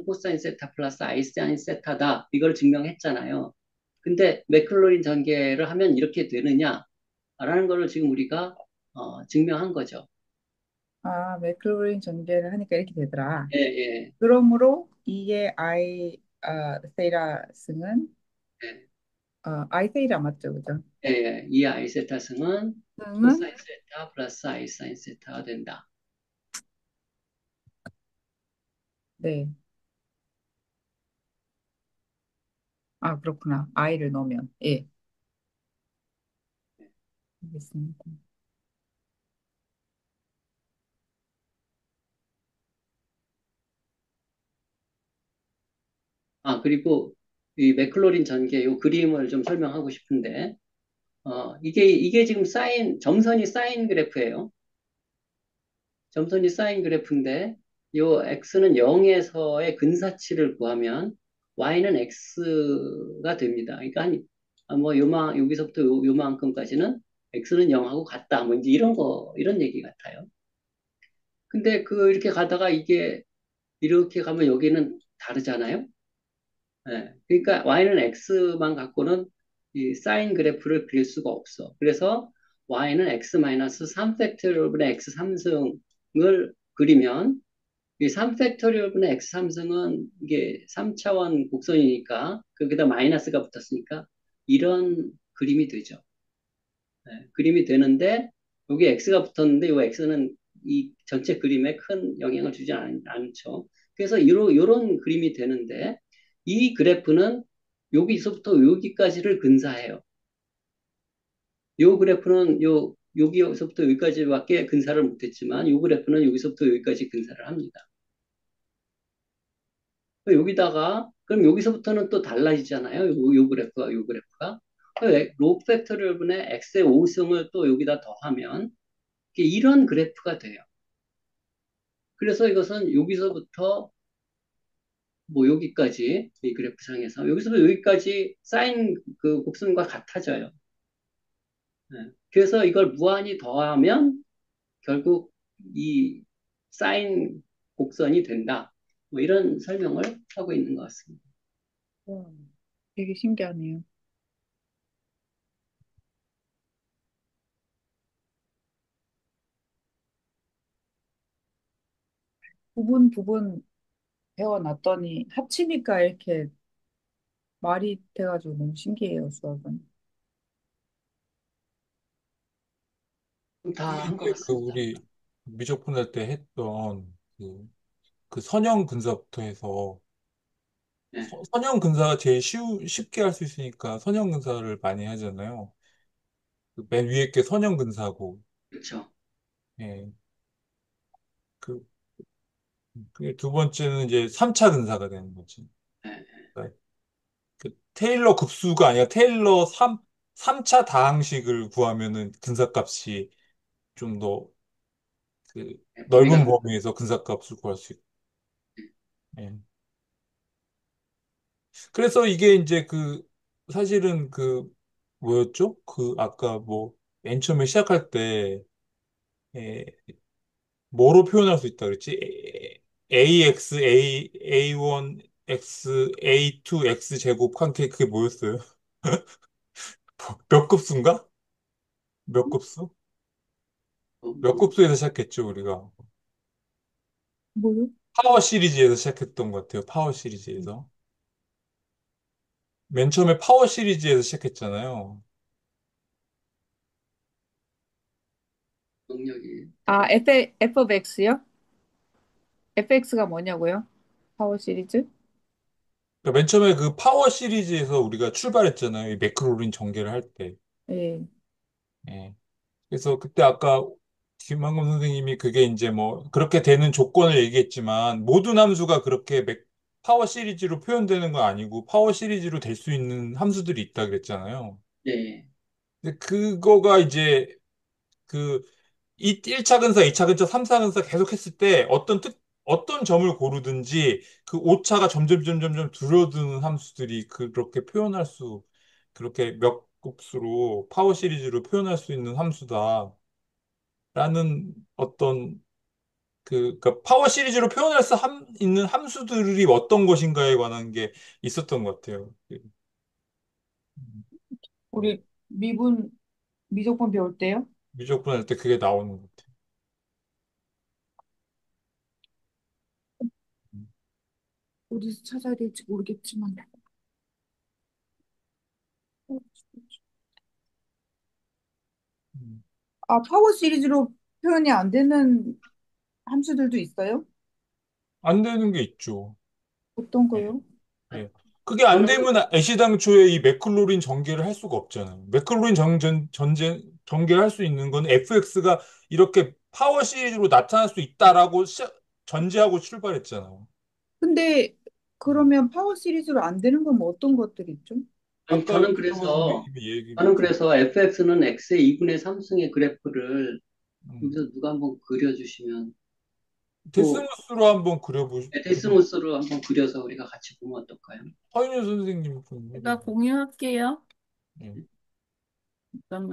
코사인 세타 플러스 아이사인 세타다. 이걸 증명했잖아요. 근데 매클로린 전개를 하면 이렇게 되느냐라는 거를 지금 우리가 증명한 거죠. 매클로린 전개를 하니까 이렇게 되더라. 예, 예, 그러므로 이게 세이라 승은 예, 세이라 맞죠, 그죠? 예, 예. 이 아이세타승은 승은 코사인 세타 플러스 아이사인 세타가 된다. 네. 그렇구나. I를 넣으면 예, 알겠습니다. 그리고 이 매클로린 전개 요 그림을 좀 설명하고 싶은데, 이게 지금 점선이 사인 그래프예요. 점선이 사인 그래프인데, 요 x는 0에서의 근사치를 구하면 y는 x가 됩니다. 그러니까 뭐 여기서부터 요만큼까지는 x는 0하고 같다. 뭐 이제 이런 얘기 같아요. 근데 이렇게 가다가 이게 이렇게 가면 여기는 다르잖아요. 예, 그러니까 y는 x만 갖고는 이 사인 그래프를 그릴 수가 없어. 그래서 y는 x-3 팩토리얼분의 x 3승을 그리면 이 3 팩토리얼분의 x 3승은 이게 3차원 곡선이니까 거기다 마이너스가 붙었으니까 이런 그림이 되죠. 그림이 되는데 여기 x가 붙었는데 이 x는 이 전체 그림에 큰 영향을 주지 않죠. 그래서 이런 그림이 되는데 이 그래프는 여기서부터 여기까지를 근사해요. 요 그래프는 여기서부터 여기까지밖에 근사를 못했지만 요 그래프는 여기서부터 여기까지 근사를 합니다. 그럼 여기서부터는 또 달라지잖아요. 요 그래프가 요 그래프가. 로 팩토리얼분의 x의 5승을 또 여기다 더하면 이런 그래프가 돼요. 그래서 이것은 여기서부터 뭐 여기까지 이 그래프상에서 여기서부터 여기까지 사인 그 곡선과 같아져요. 네. 그래서 이걸 무한히 더하면 결국 이 사인 곡선이 된다. 뭐 이런 설명을 하고 있는 것 같습니다. 와, 되게 신기하네요. 부분 배워놨더니 합치니까 이렇게 말이 돼가지고 너무 신기해요, 수학은. 다 한 것 이게 그 같습니다. 우리 미적분 할 때 했던 그 선형 근사부터 해서 네, 선형 근사가 제일 쉽게 할 수 있으니까 선형 근사를 많이 하잖아요. 그맨 위에 게 선형 근사고, 그렇죠. 예. 그, 그게 두 번째는 이제 3차 근사가 되는 거지. 네, 그러니까 그 테일러 급수가 아니라 테일러 삼차 다항식을 구하면은 근사값이 좀 더 그 네, 범위가 넓은 넓- 범위에서 근사값을 구할 수 있고. 예. 그래서 이게 이제 사실은 뭐였죠? 아까 뭐, 맨 처음에 시작할 때, 에, 뭐로 표현할 수 있다 그랬지? AX, A1, X, A2, X 제곱 한 게 그게 뭐였어요? 몇 급수인가? 몇 급수? 몇 뭐, 급수에서 시작했죠, 우리가? 뭐요? 파워 시리즈에서 시작했던 것 같아요, 파워 시리즈에서. 맨 처음에 파워 시리즈에서 시작했잖아요. 능력이 아, F of X요? FX가 뭐냐고요? 파워 시리즈? 그러니까 맨 처음에 그 파워 시리즈에서 우리가 출발했잖아요. 이 매크로린 전개를 할 때. 예. 예. 그래서 그때 아까 김한곤 선생님이 그게 이제 뭐 그렇게 되는 조건을 얘기했지만 모든 함수가 그렇게 파워 시리즈로 표현되는 건 아니고 파워 시리즈로 될 수 있는 함수들이 있다 그랬잖아요. 네, 근데 그거가 이제 그 1차 근사, 2차 근사, 3차 근사 계속 했을 때 어떤 점을 고르든지 그 오차가 점점 줄어드는 함수들이 그렇게 몇 곱수로 파워 시리즈로 표현할 수 있는 함수다라는 어떤 그러니까 파워 시리즈로 표현할 수 있는 함수들이 어떤 것인가에 관한 게 있었던 것 같아요. 뭐 우리 미적분 배울 때요? 미적분 할 때 그게 나오는 것 같아요. 어디서 찾아야 될지 모르겠지만. 음. 아, 파워 시리즈로 표현이 안 되는 함수들도 있어요? 안 되는 게 있죠. 어떤 예. 거요? 예. 그게 안 저는 되면 애시당초에 이 맥클로린 전개를 할 수가 없잖아요. 맥클로린 전개를 할 수 있는 건 fx가 이렇게 파워 시리즈로 나타날 수 있다라고 전제하고 출발했잖아요. 근데 음. 그러면 파워 시리즈로 안 되는 건 뭐 어떤 것들이 있죠? 아니, 아까 김영건 선생님이 저는 얘기했죠. 그래서 fx는 x의 2분의 3승의 그래프를 음. 여기서 누가 한번 그려주시면 또 데스무스로 한번 그려보시, 데스무스로 한번 그려서 우리가 같이 보면 어떨까요? 허인효 선생님 좀 제가 해보세요. 공유할게요. 예.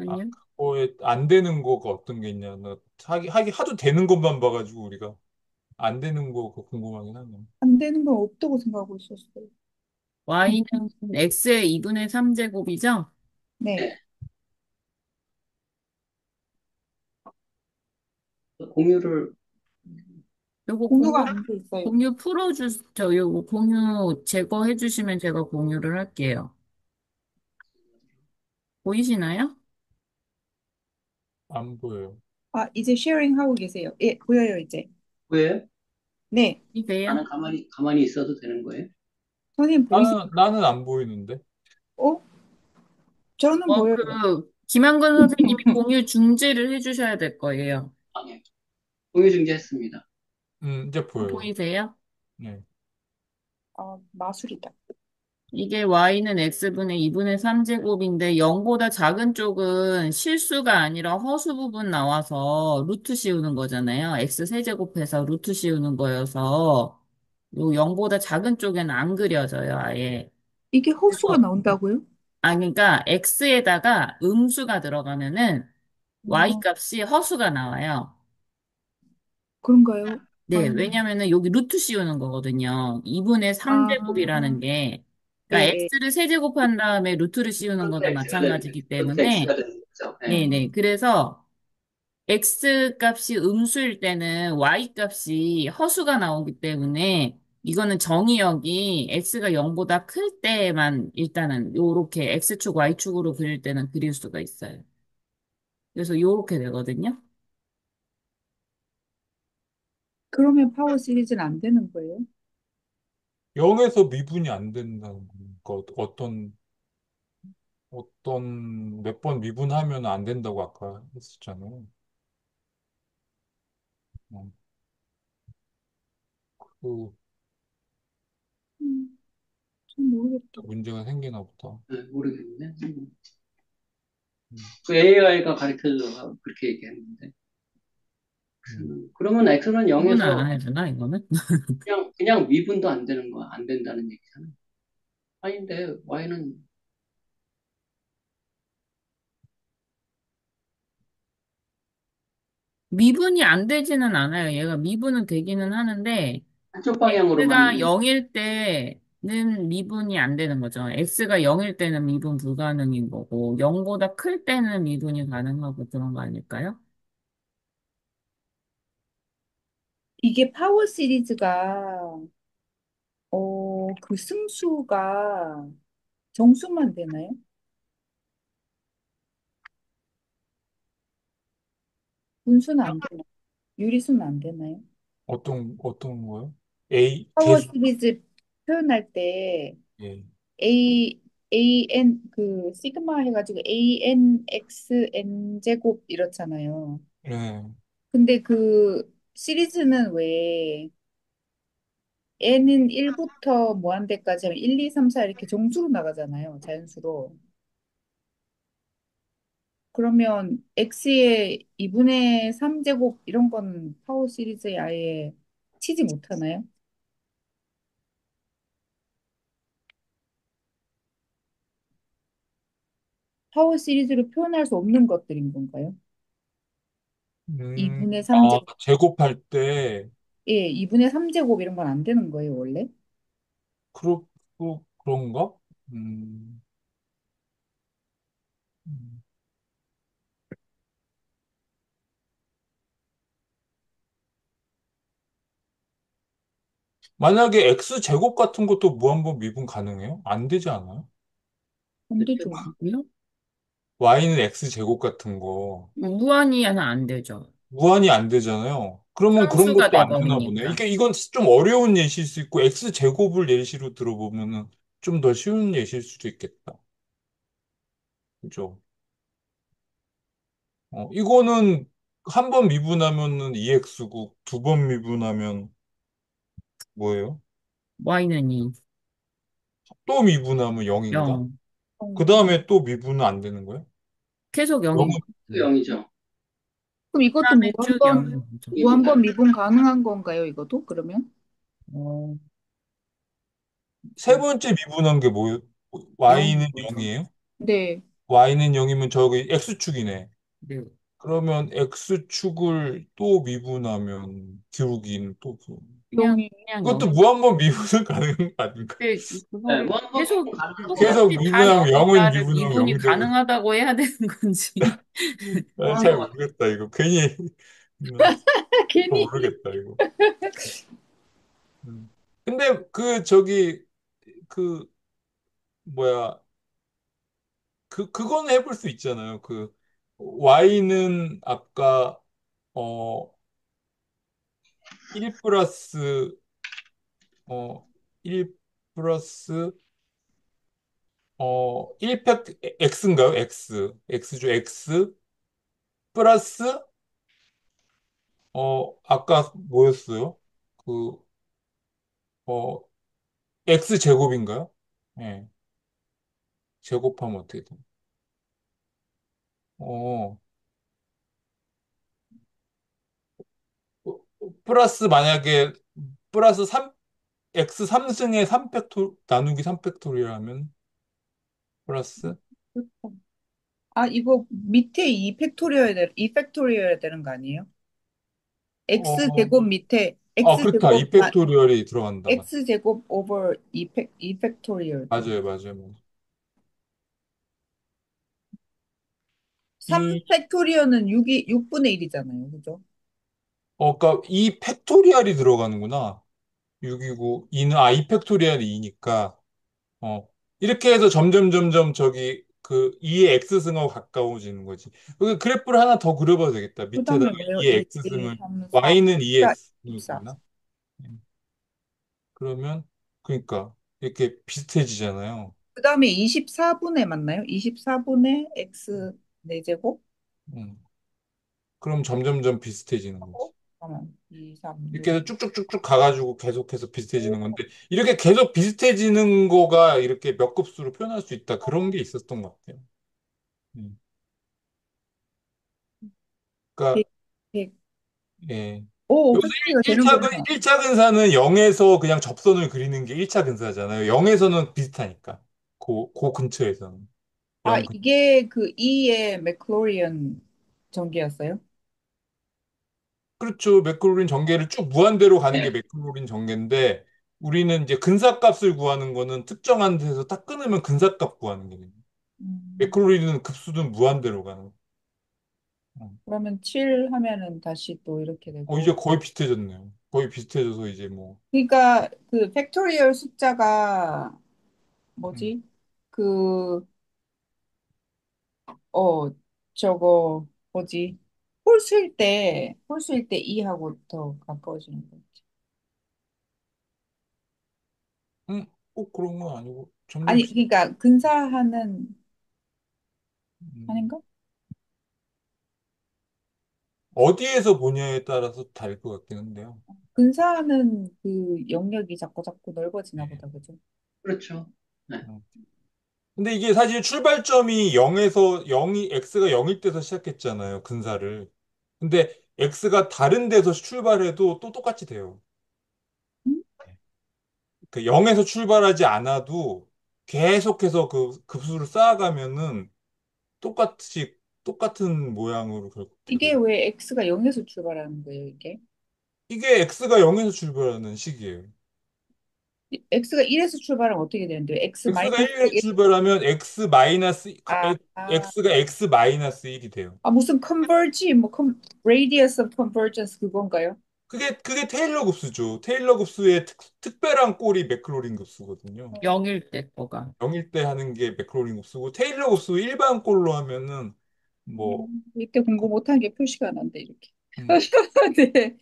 아, 잠깐만요. 그거에 안 되는 거가 어떤 게 있냐. 나 하도 되는 것만 봐가지고 우리가 안 되는 거가 궁금하긴 하네. 안 되는 건 없다고 생각하고 있었어요. y는 x의 2분의 3제곱이죠? 네. 네, 공유를 요거 공유가 안 돼 있어요. 공유 요거 공유 제거해 주시면 제가 공유를 할게요. 보이시나요? 안 보여요. 아, 이제 쉐어링 하고 계세요. 예, 보여요, 이제. 왜? 네. 이세요? 나는 가만히 있어도 되는 거예요? 선생님 보이세요? 나는 안 보이는데. 어? 저는 보여요. 김한근 선생님이 공유 중지를 해 주셔야 될 거예요. 아, 네. 공유 중지했습니다. 이제 보여요. 보이세요? 네. 아, 마술이다. 이게 y는 x분의 2분의 3제곱인데 0보다 작은 쪽은 실수가 아니라 허수 부분 나와서 루트 씌우는 거잖아요. x 세제곱해서 루트 씌우는 거여서 요 0보다 작은 쪽에는 안 그려져요, 아예. 이게 허수가 그래서 나온다고요? 그러니까 x에다가 음수가 들어가면은 y 어, 값이 허수가 나와요. 그런가요? 네, 왜냐면은 여기 루트 씌우는 거거든요. 2분의 아, 3제곱이라는 게, 그러니까 예, 예. x를 세제곱한 다음에 루트를 씌우는 루트 거나 x가 되는 마찬가지이기 거죠. 루트 때문에, x가 되는 거죠. 예. 네네. 그래서 x 값이 음수일 때는 y 값이 허수가 나오기 때문에, 이거는 정의역이 x가 0보다 클 때만 일단은 요렇게 x축, y축으로 그릴 때는 그릴 수가 있어요. 그래서 요렇게 되거든요. 그러면 파워 시리즈는 안 되는 거예요? 0에서 미분이 안 된다는 거 어떤 몇 번 미분하면 안 된다고 아까 했었잖아요. 어, 그 좀 모르겠다. 문제가 생기나 보다. 예, 모르겠네. 음, 그 AI가 가르쳐서 그렇게 얘기했는데. 음. 그러면 x는 구분을 안 0에서 해주나, 이거는? 그냥 미분도 안 되는 거, 안 된다는 얘기잖아. 아닌데, y는 미분이 안 되지는 않아요. 얘가 미분은 되기는 하는데, 한쪽 방향으로만 x가 있는, 0일 때는 미분이 안 되는 거죠. x가 0일 때는 미분 불가능인 거고, 0보다 클 때는 미분이 가능하고 그런 거 아닐까요? 이게 파워 시리즈가, 그 승수가 정수만 되나요? 분수는 안 되나요? 유리수는 안 되나요? 어떤 거요? A 파워 개수. 시리즈 표현할 때 예. A, AN, 그, 시그마 해가지고 ANXN 제곱 이렇잖아요. 예. 근데 그 시리즈는 왜 N은 1부터 무한대까지 하면 1, 2, 3, 4 이렇게 정수로 나가잖아요. 자연수로. 그러면 X의 2분의 3제곱 이런 건 파워 시리즈에 아예 치지 못하나요? 파워 시리즈로 표현할 수 없는 것들인 건가요? 2분의 아, 3제곱. 제곱할 때 예, 2분의 3제곱 이런 건 안 되는 거예요, 원래? 그런가? 음, 음. 만약에 x 제곱 같은 것도 무한번 미분 가능해요? 안 되지 않아요? 안 되죠. 뭐요? y는 x 제곱 같은 거 무한히 하나 안 되죠. 무한이 안 되잖아요. 그러면 그런 상수가 것도 안 되나 보네. 돼버리니까. 이건 좀 어려운 예시일 수 있고 x 제곱을 예시로 들어보면은 좀 더 쉬운 예시일 수도 있겠다. 그죠? 이거는 한 번 미분하면은 2x고 두 번 미분하면 뭐예요? y는 2, 또 미분하면 0인가? 0. 그 어. 다음에 또 미분은 안 되는 거예요? 계속 0인 0은 거. 또 0이죠. 그럼 이것도 그다음에 쭉 0인 거죠. 미분 무한번 가능. 미분 가능한 건가요, 이것도? 그러면? 어, 세 번째 미분한 게 뭐예요? 0인 y는 거죠. 0이에요? 네. y는 0이면 저기 x축이네. 네. 그러면 x축을 또 미분하면 기울기는 또 그냥, 영이 그냥 그것도 0. 무한번 미분은 가능한 거 아닌가? 근데 네, 그거를 무한번 미분 계속 가능하죠. 계속 똑같이 다 미분하면 0은 0이니까 미분하면 미분이 0 되고 가능하다고 해야 되는 건지. 잘 그런 것 같아요. 모르겠다 이거 괜히 잘 괜히. 모르겠다 이거. 음. 근데 그 저기 그 뭐야 그거는 해볼 수 있잖아요. 그 y는 아까 어 1 플러스 어, 1 플러스 1팩 x인가요? x죠. x 플러스 아까 뭐였어요? 그 어, x 제곱인가요? 예. 제곱하면 어떻게 돼? 어, 플러스 만약에 플러스 3 x 3승의 3팩토 나누기 3팩토리얼하면 플러스 아, 이거 밑에 2 팩토리얼 되는 거 아니에요? x 어, 제곱 밑에 x 그렇다. 제곱 2팩토리얼이 들어간다. x 제곱 오버 2 팩토리얼. 맞아요, 맞아요, 맞아요. 3 이, 팩토리얼은 6분의 1이잖아요. 그죠? 그러니까 이 팩토리얼이 들어가는구나. 6이고, 2는, 2 팩토리얼이 2니까, 어, 이렇게 해서 점점, 점점 저기, 그, 2의 x승하고 가까워지는 거지. 그 그래프를 하나 더 그려봐도 되겠다. 그 밑에다가 다음에 뭐예요? 2의 1, 2, x승을, 3, 4, y는 2의 4, x승을 24. 그리나? 그러면, 그러니까, 이렇게 비슷해지잖아요. 그 다음에 24분의 맞나요? 24분의 x 4제곱? 음. 그럼 점점점 비슷해지는 거지. 잠깐만. 2, 3, 이렇게 6. 해서 쭉쭉쭉쭉 가가지고 계속해서 비슷해지는 건데, 이렇게 계속 비슷해지는 거가 이렇게 몇 급수로 표현할 수 있다. 그런 게 있었던 것 같아요. 음. 100, 그러니까, 100. 예. 오, 여기서 팩토리가 1차, 되는구나. 일차 근사는 0에서 그냥 접선을 그리는 게 1차 근사잖아요. 0에서는 비슷하니까. 그 근처에서는. 아, 0 근처. 이게 그 E의 맥클로리언 전개였어요? 그렇죠. 맥클로린 전개를 쭉 무한대로 가는 게 맥클로린 전개인데, 우리는 이제 근사값을 구하는 거는 특정한 데서 딱 끊으면 근사값 구하는 거예요. 음, 맥클로리는 급수는 무한대로 가는 거예요. 그러면 7 하면은 다시 또 이렇게 이제 되고. 거의 비슷해졌네요. 거의 비슷해져서 이제 뭐, 그러니까 그 팩토리얼 숫자가 음, 뭐지? 그, 어, 저거 뭐지? 홀수일 때 2하고 더 가까워지는 거. 꼭 그런 건 아니고, 점점 아니, 그러니까 근사하는 음, 하는가? 어디에서 보냐에 따라서 다를 것 같긴 한데요. 근사하는 그 영역이 자꾸 자꾸 넓어지나 네. 보다, 그죠? 그렇죠. 네. 음. 근데 이게 사실 출발점이 0에서 0이, x가 0일 때서 시작했잖아요, 근사를. 근데 x가 다른 데서 출발해도 또 똑같이 돼요. 음? 그 0에서 출발하지 않아도 계속해서 그 급수를 쌓아가면은 똑같이, 똑같은 모양으로 결국 이게 되거든요. 왜 X가 0에서 출발하는 거예요, 이게? 이게 x가 0에서 출발하는 식이에요. X가 1에서 출발하면 어떻게 되는데요? X x가 마이너스 1에서 1. 출발하면 아, 아, x가 x 마이너스 1이 돼요. 아, 무슨 converge, radius of convergence 그건가요? 그게 테일러 급수죠. 테일러 급수의 특별한 꼴이 맥클로린 급수거든요. 0일 때 거가. 0일 때 하는 게 맥클로린 급수고 테일러 급수 일반 꼴로 하면은 뭐 이때 공부 못한 게 표시가 안 난다, 이렇게. 음, 네.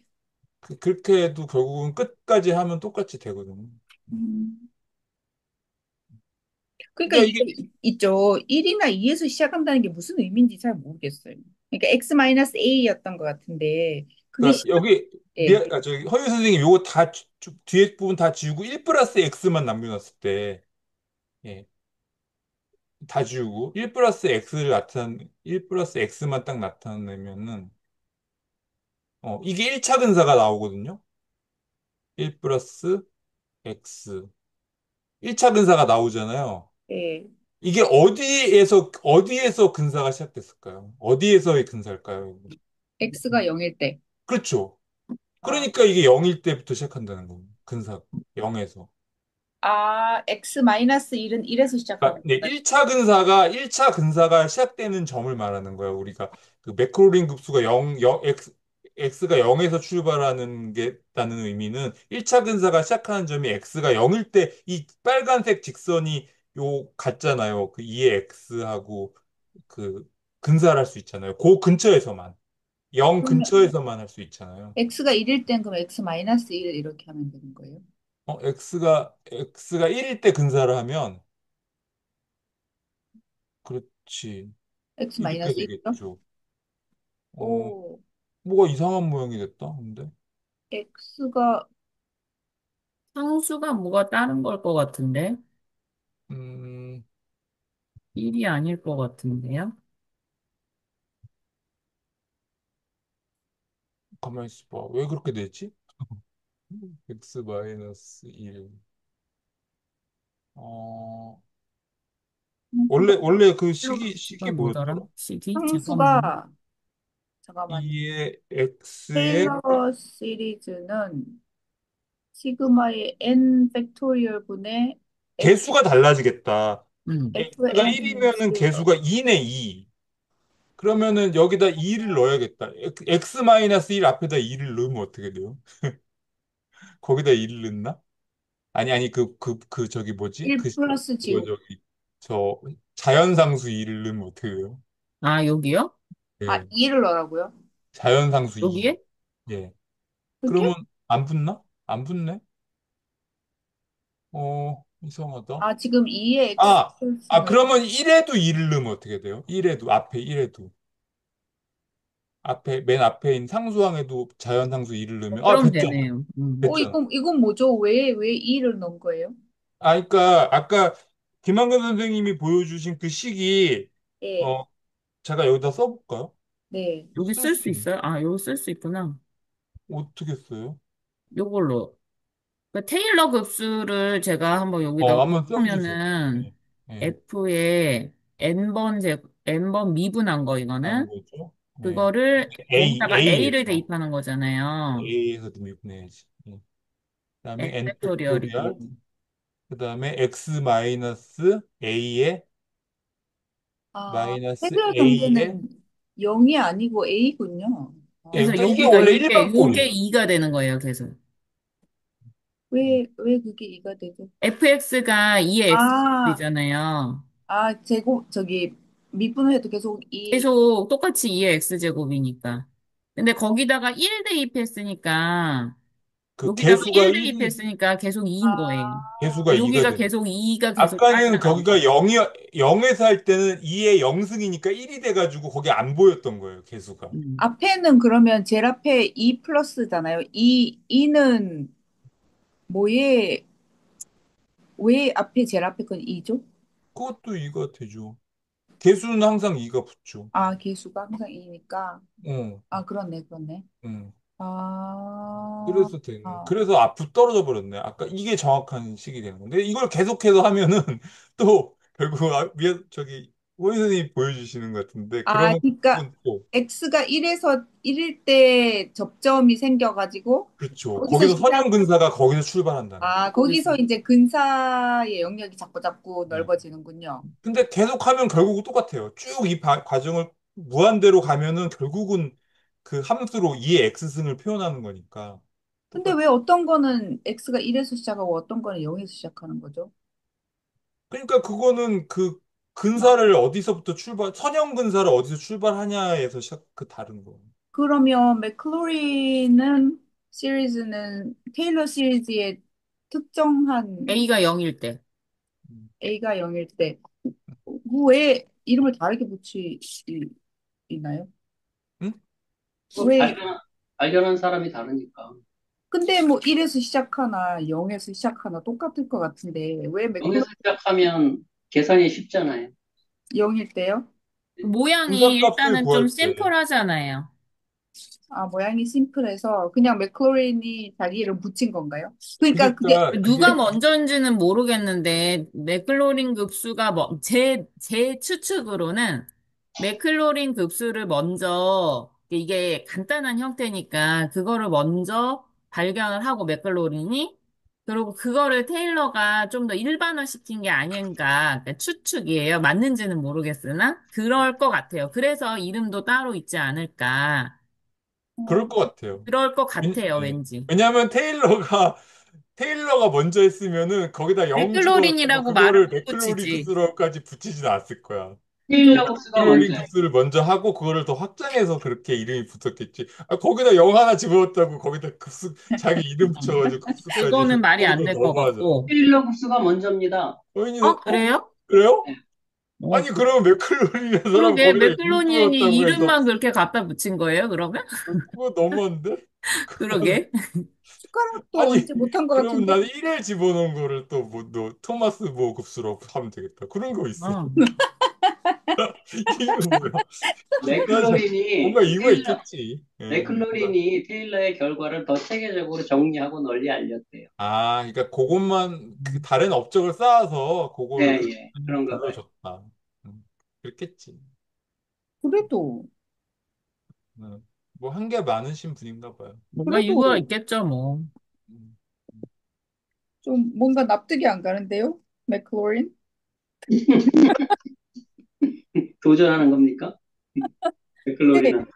그렇게 해도 결국은 끝까지 하면 똑같이 되거든요. 음. 그러니까 그러니까 이게 이게 있죠. 1이나 2에서 시작한다는 게 무슨 의미인지 잘 모르겠어요. 그러니까 X-A였던 것 같은데, 그게 그러니까 여기 예. 저기 허유 선생님 요거 다 뒤에 부분 다 지우고 1 플러스 x만 남겨놨을 때 예, 다 지우고 1 플러스 x만 딱 나타내면은 이게 1차 근사가 나오거든요. 1 플러스 x 1차 근사가 나오잖아요. 예. 이게 어디에서 근사가 시작됐을까요? 어디에서의 근사일까요? X가 0일 때. 그렇죠. 아, 그러니까 이게 0일 때부터 시작한다는 거예요. 근사 0에서. X-1은 1에서 그러니까 시작하고. 네, 1차 근사가 시작되는 점을 말하는 거예요. 우리가 그 매크로린 급수가 0, x가 0에서 출발하는 게라는 의미는 1차 근사가 시작하는 점이 x가 0일 때 이 빨간색 직선이 요 같잖아요. 그 2의 x하고 그 근사를 할 수 있잖아요. 그 근처에서만 0 그러면 근처에서만 할 수 있잖아요. X가 1일 땐 그럼 X-1 이렇게 하면 되는 거예요? x가 1일 때 근사를 하면 그렇지. 이렇게 X-1이요? 되겠죠. 어, 오, 뭐가 이상한 모양이 됐다, 근데. X가 상수가 뭐가 다른 걸 것 같은데? 음, 1이 아닐 것 같은데요? 가만히 있어봐. 왜 그렇게 되지? x 마이너스 1. 어, 상수가 원래 그 식이 이건 뭐더라? 뭐였더라? CD? 잠깐만요. 상수가 잠깐만요. 2의 x의 테일러 시리즈는 시그마의 n 팩토리얼 분의 개수가 달라지겠다. 음. x가 fn 1이면은 개수가 2네, 2. 그러면은 여기다 2를 넣어야겠다. x-1 앞에다 2를 넣으면 어떻게 돼요? 거기다 2를 넣나? 아니, 저기 뭐지? 1 플러스 그거 제곱. 저기, 저, 자연상수 2를 넣으면 어떻게 돼요? 아, 여기요? 아, 예. 2를 넣으라고요? 자연상수 2. 여기에? 예. 그렇게? 그러면 안 붙나? 안 붙네? 이상하다. 아, 지금 2의 아, x는 그러면 1에도 2를 넣으면 어떻게 돼요? 1에도, 앞에 1에도. 맨 앞에 있는 상수항에도 자연상수 2를 넣으면, 그럼 됐죠? 되네요. 됐죠? 이건 뭐죠? 왜 2를 넣은 거예요? 그러니까, 아까 김한근 선생님이 보여주신 그 식이, 예, 어, 제가 여기다 써볼까요? 네. 여기 쓸 쓸 수 수 있는. 있어요? 아, 여기 쓸 수 있구나. 어떻게 써요? 요걸로. 그 테일러 급수를 제가 한번 여기다가 한번 써주세요. 하면은 네. 네. F에 n번 미분한 거 하는 이거는 거죠. 네. 그거를 여기다가 A를 A에서. 대입하는 거잖아요. A에서 미분해야지. 네. 그다음에 N N 팩토리얼, 팩토리얼이고. 그다음에 X 마이너스 A에 아, 마이너스 해결 A에 경계는 0이 아니고 a군요. 예, 그래서 그러니까 아, 이게 여기가 원래 요게 일반꼴이에요. 2가 되는 거예요, 계속. 왜 그게 2가 되죠? fx가 2의 아, x제곱이잖아요. 제곱, 미분을 해도 계속 계속 똑같이 2의 x제곱이니까. 근데 거기다가 1 대입했으니까, 그 여기다가 개수가 1 1이 대입했으니까 계속 2인 거예요. 개수가 2가 여기가 되는. 계속 2가 계속 아까는 빠져나온 거기가 거예요. 0에서 할 때는 2의 0승이니까 1이 돼가지고 거기 안 보였던 거예요, 개수가. 음. 앞에는 그러면 제일 앞에 2 플러스잖아요. 2는 뭐에, 왜 앞에 제일 앞에 건 2죠? 그것도 2가 되죠. 개수는 항상 2가 붙죠. 아, 개수가 항상 2니까. 어, 아, 그렇네. 응. 아, 그래서 되네. 아. 그래서 앞으로 떨어져 버렸네. 아까 이게 정확한 식이 되는 건데 이걸 계속해서 하면은 또 결국 저기 호이 선생님이 보여주시는 것 같은데 그러면 그러니까 그건 또 x가 1에서 1일 때 접점이 생겨가지고 그렇죠. 거기서 거기서 시작, 선형근사가 거기서 출발한다는 거예요. 거기서 거기서. 이제 근사의 영역이 자꾸 네. 넓어지는군요. 근데 계속하면 결국은 똑같아요. 쭉 이 과정을 무한대로 가면은 결국은 그 함수로 2의 x승을 표현하는 거니까 근데 똑같아. 왜 어떤 거는 x가 1에서 시작하고 어떤 거는 0에서 시작하는 거죠? 그러니까 그거는 그 근사를 어디서부터 선형 근사를 어디서 출발하냐에서 다른 거. 그러면 맥클로리는 시리즈는 테일러 시리즈의 특정한 a가 0일 때. 음. a가 0일 때, 왜 이름을 다르게 붙이나요? 응? 그 왜 발견한 사람이 다르니까. 근데 뭐 1에서 시작하나 0에서 시작하나 똑같을 것 같은데 왜 0에서 맥클로리 시작하면 계산이 쉽잖아요. 0일 때요? 모양이 분사값을 일단은 좀 구할 때. 심플하잖아요. 아, 모양이 심플해서 그냥 맥클로린이 자기 이름 붙인 건가요? 그러니까 그게 그러니까 누가 그게 먼저인지는 모르겠는데, 맥클로린 급수가 제 추측으로는 맥클로린 급수를 먼저, 이게 간단한 형태니까, 그거를 먼저 발견을 하고, 맥클로린이, 그리고 그거를 테일러가 좀 더 일반화 시킨 게 아닌가, 그러니까 추측이에요. 맞는지는 모르겠으나, 그럴 것 같아요. 그래서 이름도 따로 있지 않을까. 그럴 것 같아요. 그럴 것 같아요, 네. 왠지. 왜냐하면 테일러가 먼저 했으면은 거기다 0 집어넣다가 맥클로린이라고 말을 그거를 못 맥클로리 붙이지. 급수로까지 붙이진 않았을 거야. 그죠? 테일러 곱수가 맥클로린 먼저예요. 급수를 먼저 하고 그거를 더 확장해서 그렇게 이름이 붙었겠지. 거기다 0 하나 집어넣었다고 거기다 급수 자기 이름 붙여가지고 급수까지 그거는 말이 안 그거보다 될 것 너무하잖아. 같고. 테일러 곱수가 먼저입니다. 어, 어머니는 그래요? 그래요? 네. 어, 아니 그러면 맥클로린이라는 사람 그러게, 거기다 이름 맥클로닌이 불렀다고 해서 이름만 그렇게 갖다 붙인 거예요, 그러면? 그거 너무한데? 그건 그러게. 숟가락도 아니 언제 못한 것 그러면 같은데? 나는 1에 집어넣은 거를 또 뭐 너 토마스 뭐 급수로 하면 되겠다. 그런 거 있어. 어. 이게 뭐야? 맥클로린이 뭔가 이유가 테일러, 있겠지. 예, 뭔가. 맥클로린이 테일러의 결과를 더 체계적으로 정리하고 널리 알렸대요. 아, 그러니까 그것만 그 다른 업적을 쌓아서 그거를 예, 그 예, 그런가 봐요. 불러줬다. 그렇겠지. 그래도, 뭐 한 게 많으신 분인가 봐요. 뭔가 이유가 그래도 있겠죠, 뭐. 음. 좀 뭔가 납득이 안 가는데요? 맥클로린? 도전하는 겁니까? 네, 맥클로린은.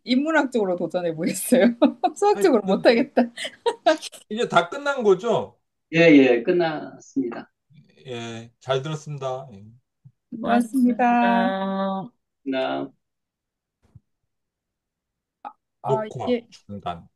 인문학적으로 도전해 보겠어요. 수학적으로 하여튼 못하겠다. 이제 다 끝난 거죠? 예, 예, 끝났습니다. 예, 잘 들었습니다. 예. 고맙습니다. 고맙습니다. 나 아, 녹화 이게 중단.